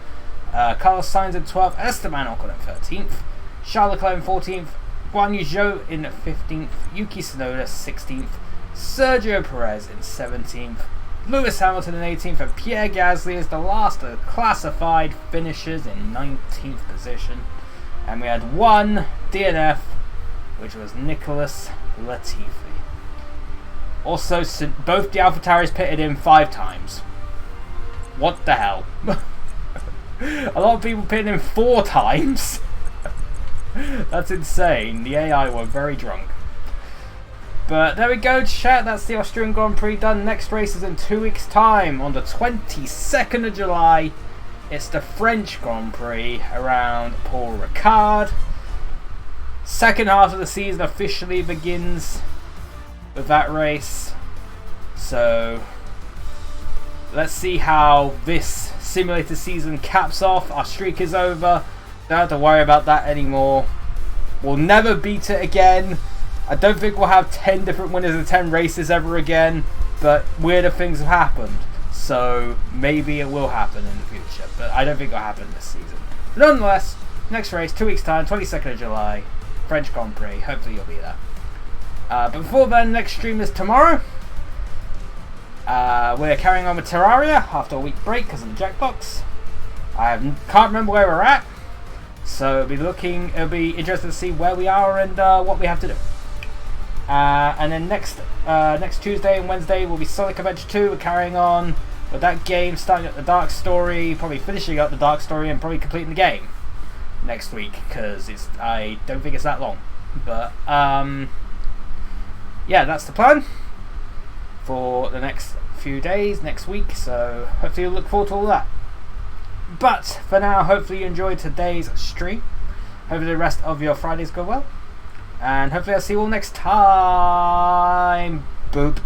Carlos Sainz in 12th, Esteban Ocon in 13th, Charles Leclerc in 14th, Guan Yu Zhou in 15th, Yuki Tsunoda 16th, Sergio Perez in 17th, Lewis Hamilton in 18th, and Pierre Gasly is the last of the classified finishers in 19th position. And we had one DNF, which was Nicholas Latifi. Also, both the AlphaTauris pitted in 5 times. What the hell? A lot of people pitted in 4 times. That's insane. The AI were very drunk. But there we go, chat. That's the Austrian Grand Prix done. Next race is in 2 weeks' time. On the 22nd of July, it's the French Grand Prix around Paul Ricard. Second half of the season officially begins with that race. So let's see how this simulator season caps off. Our streak is over. Don't have to worry about that anymore. We'll never beat it again. I don't think we'll have 10 different winners in 10 races ever again, but weirder things have happened. So maybe it will happen in the future, but I don't think it'll happen this season. But nonetheless, next race, 2 weeks time, 22nd of July, French Grand Prix. Hopefully you'll be there. But before then, next stream is tomorrow. We're carrying on with Terraria after a week break because of the Jackbox. Can't remember where we're at, so it'll be interesting to see where we are and what we have to do. And then next Tuesday and Wednesday will be Sonic Adventure 2. We're carrying on with that game, starting at the Dark Story, probably finishing up the Dark Story and probably completing the game next week because I don't think it's that long. But yeah, that's the plan for the next few days, next week. So hopefully you'll look forward to all that. But for now, hopefully you enjoyed today's stream. Hopefully the rest of your Fridays go well. And hopefully I'll see you all next time. Boop.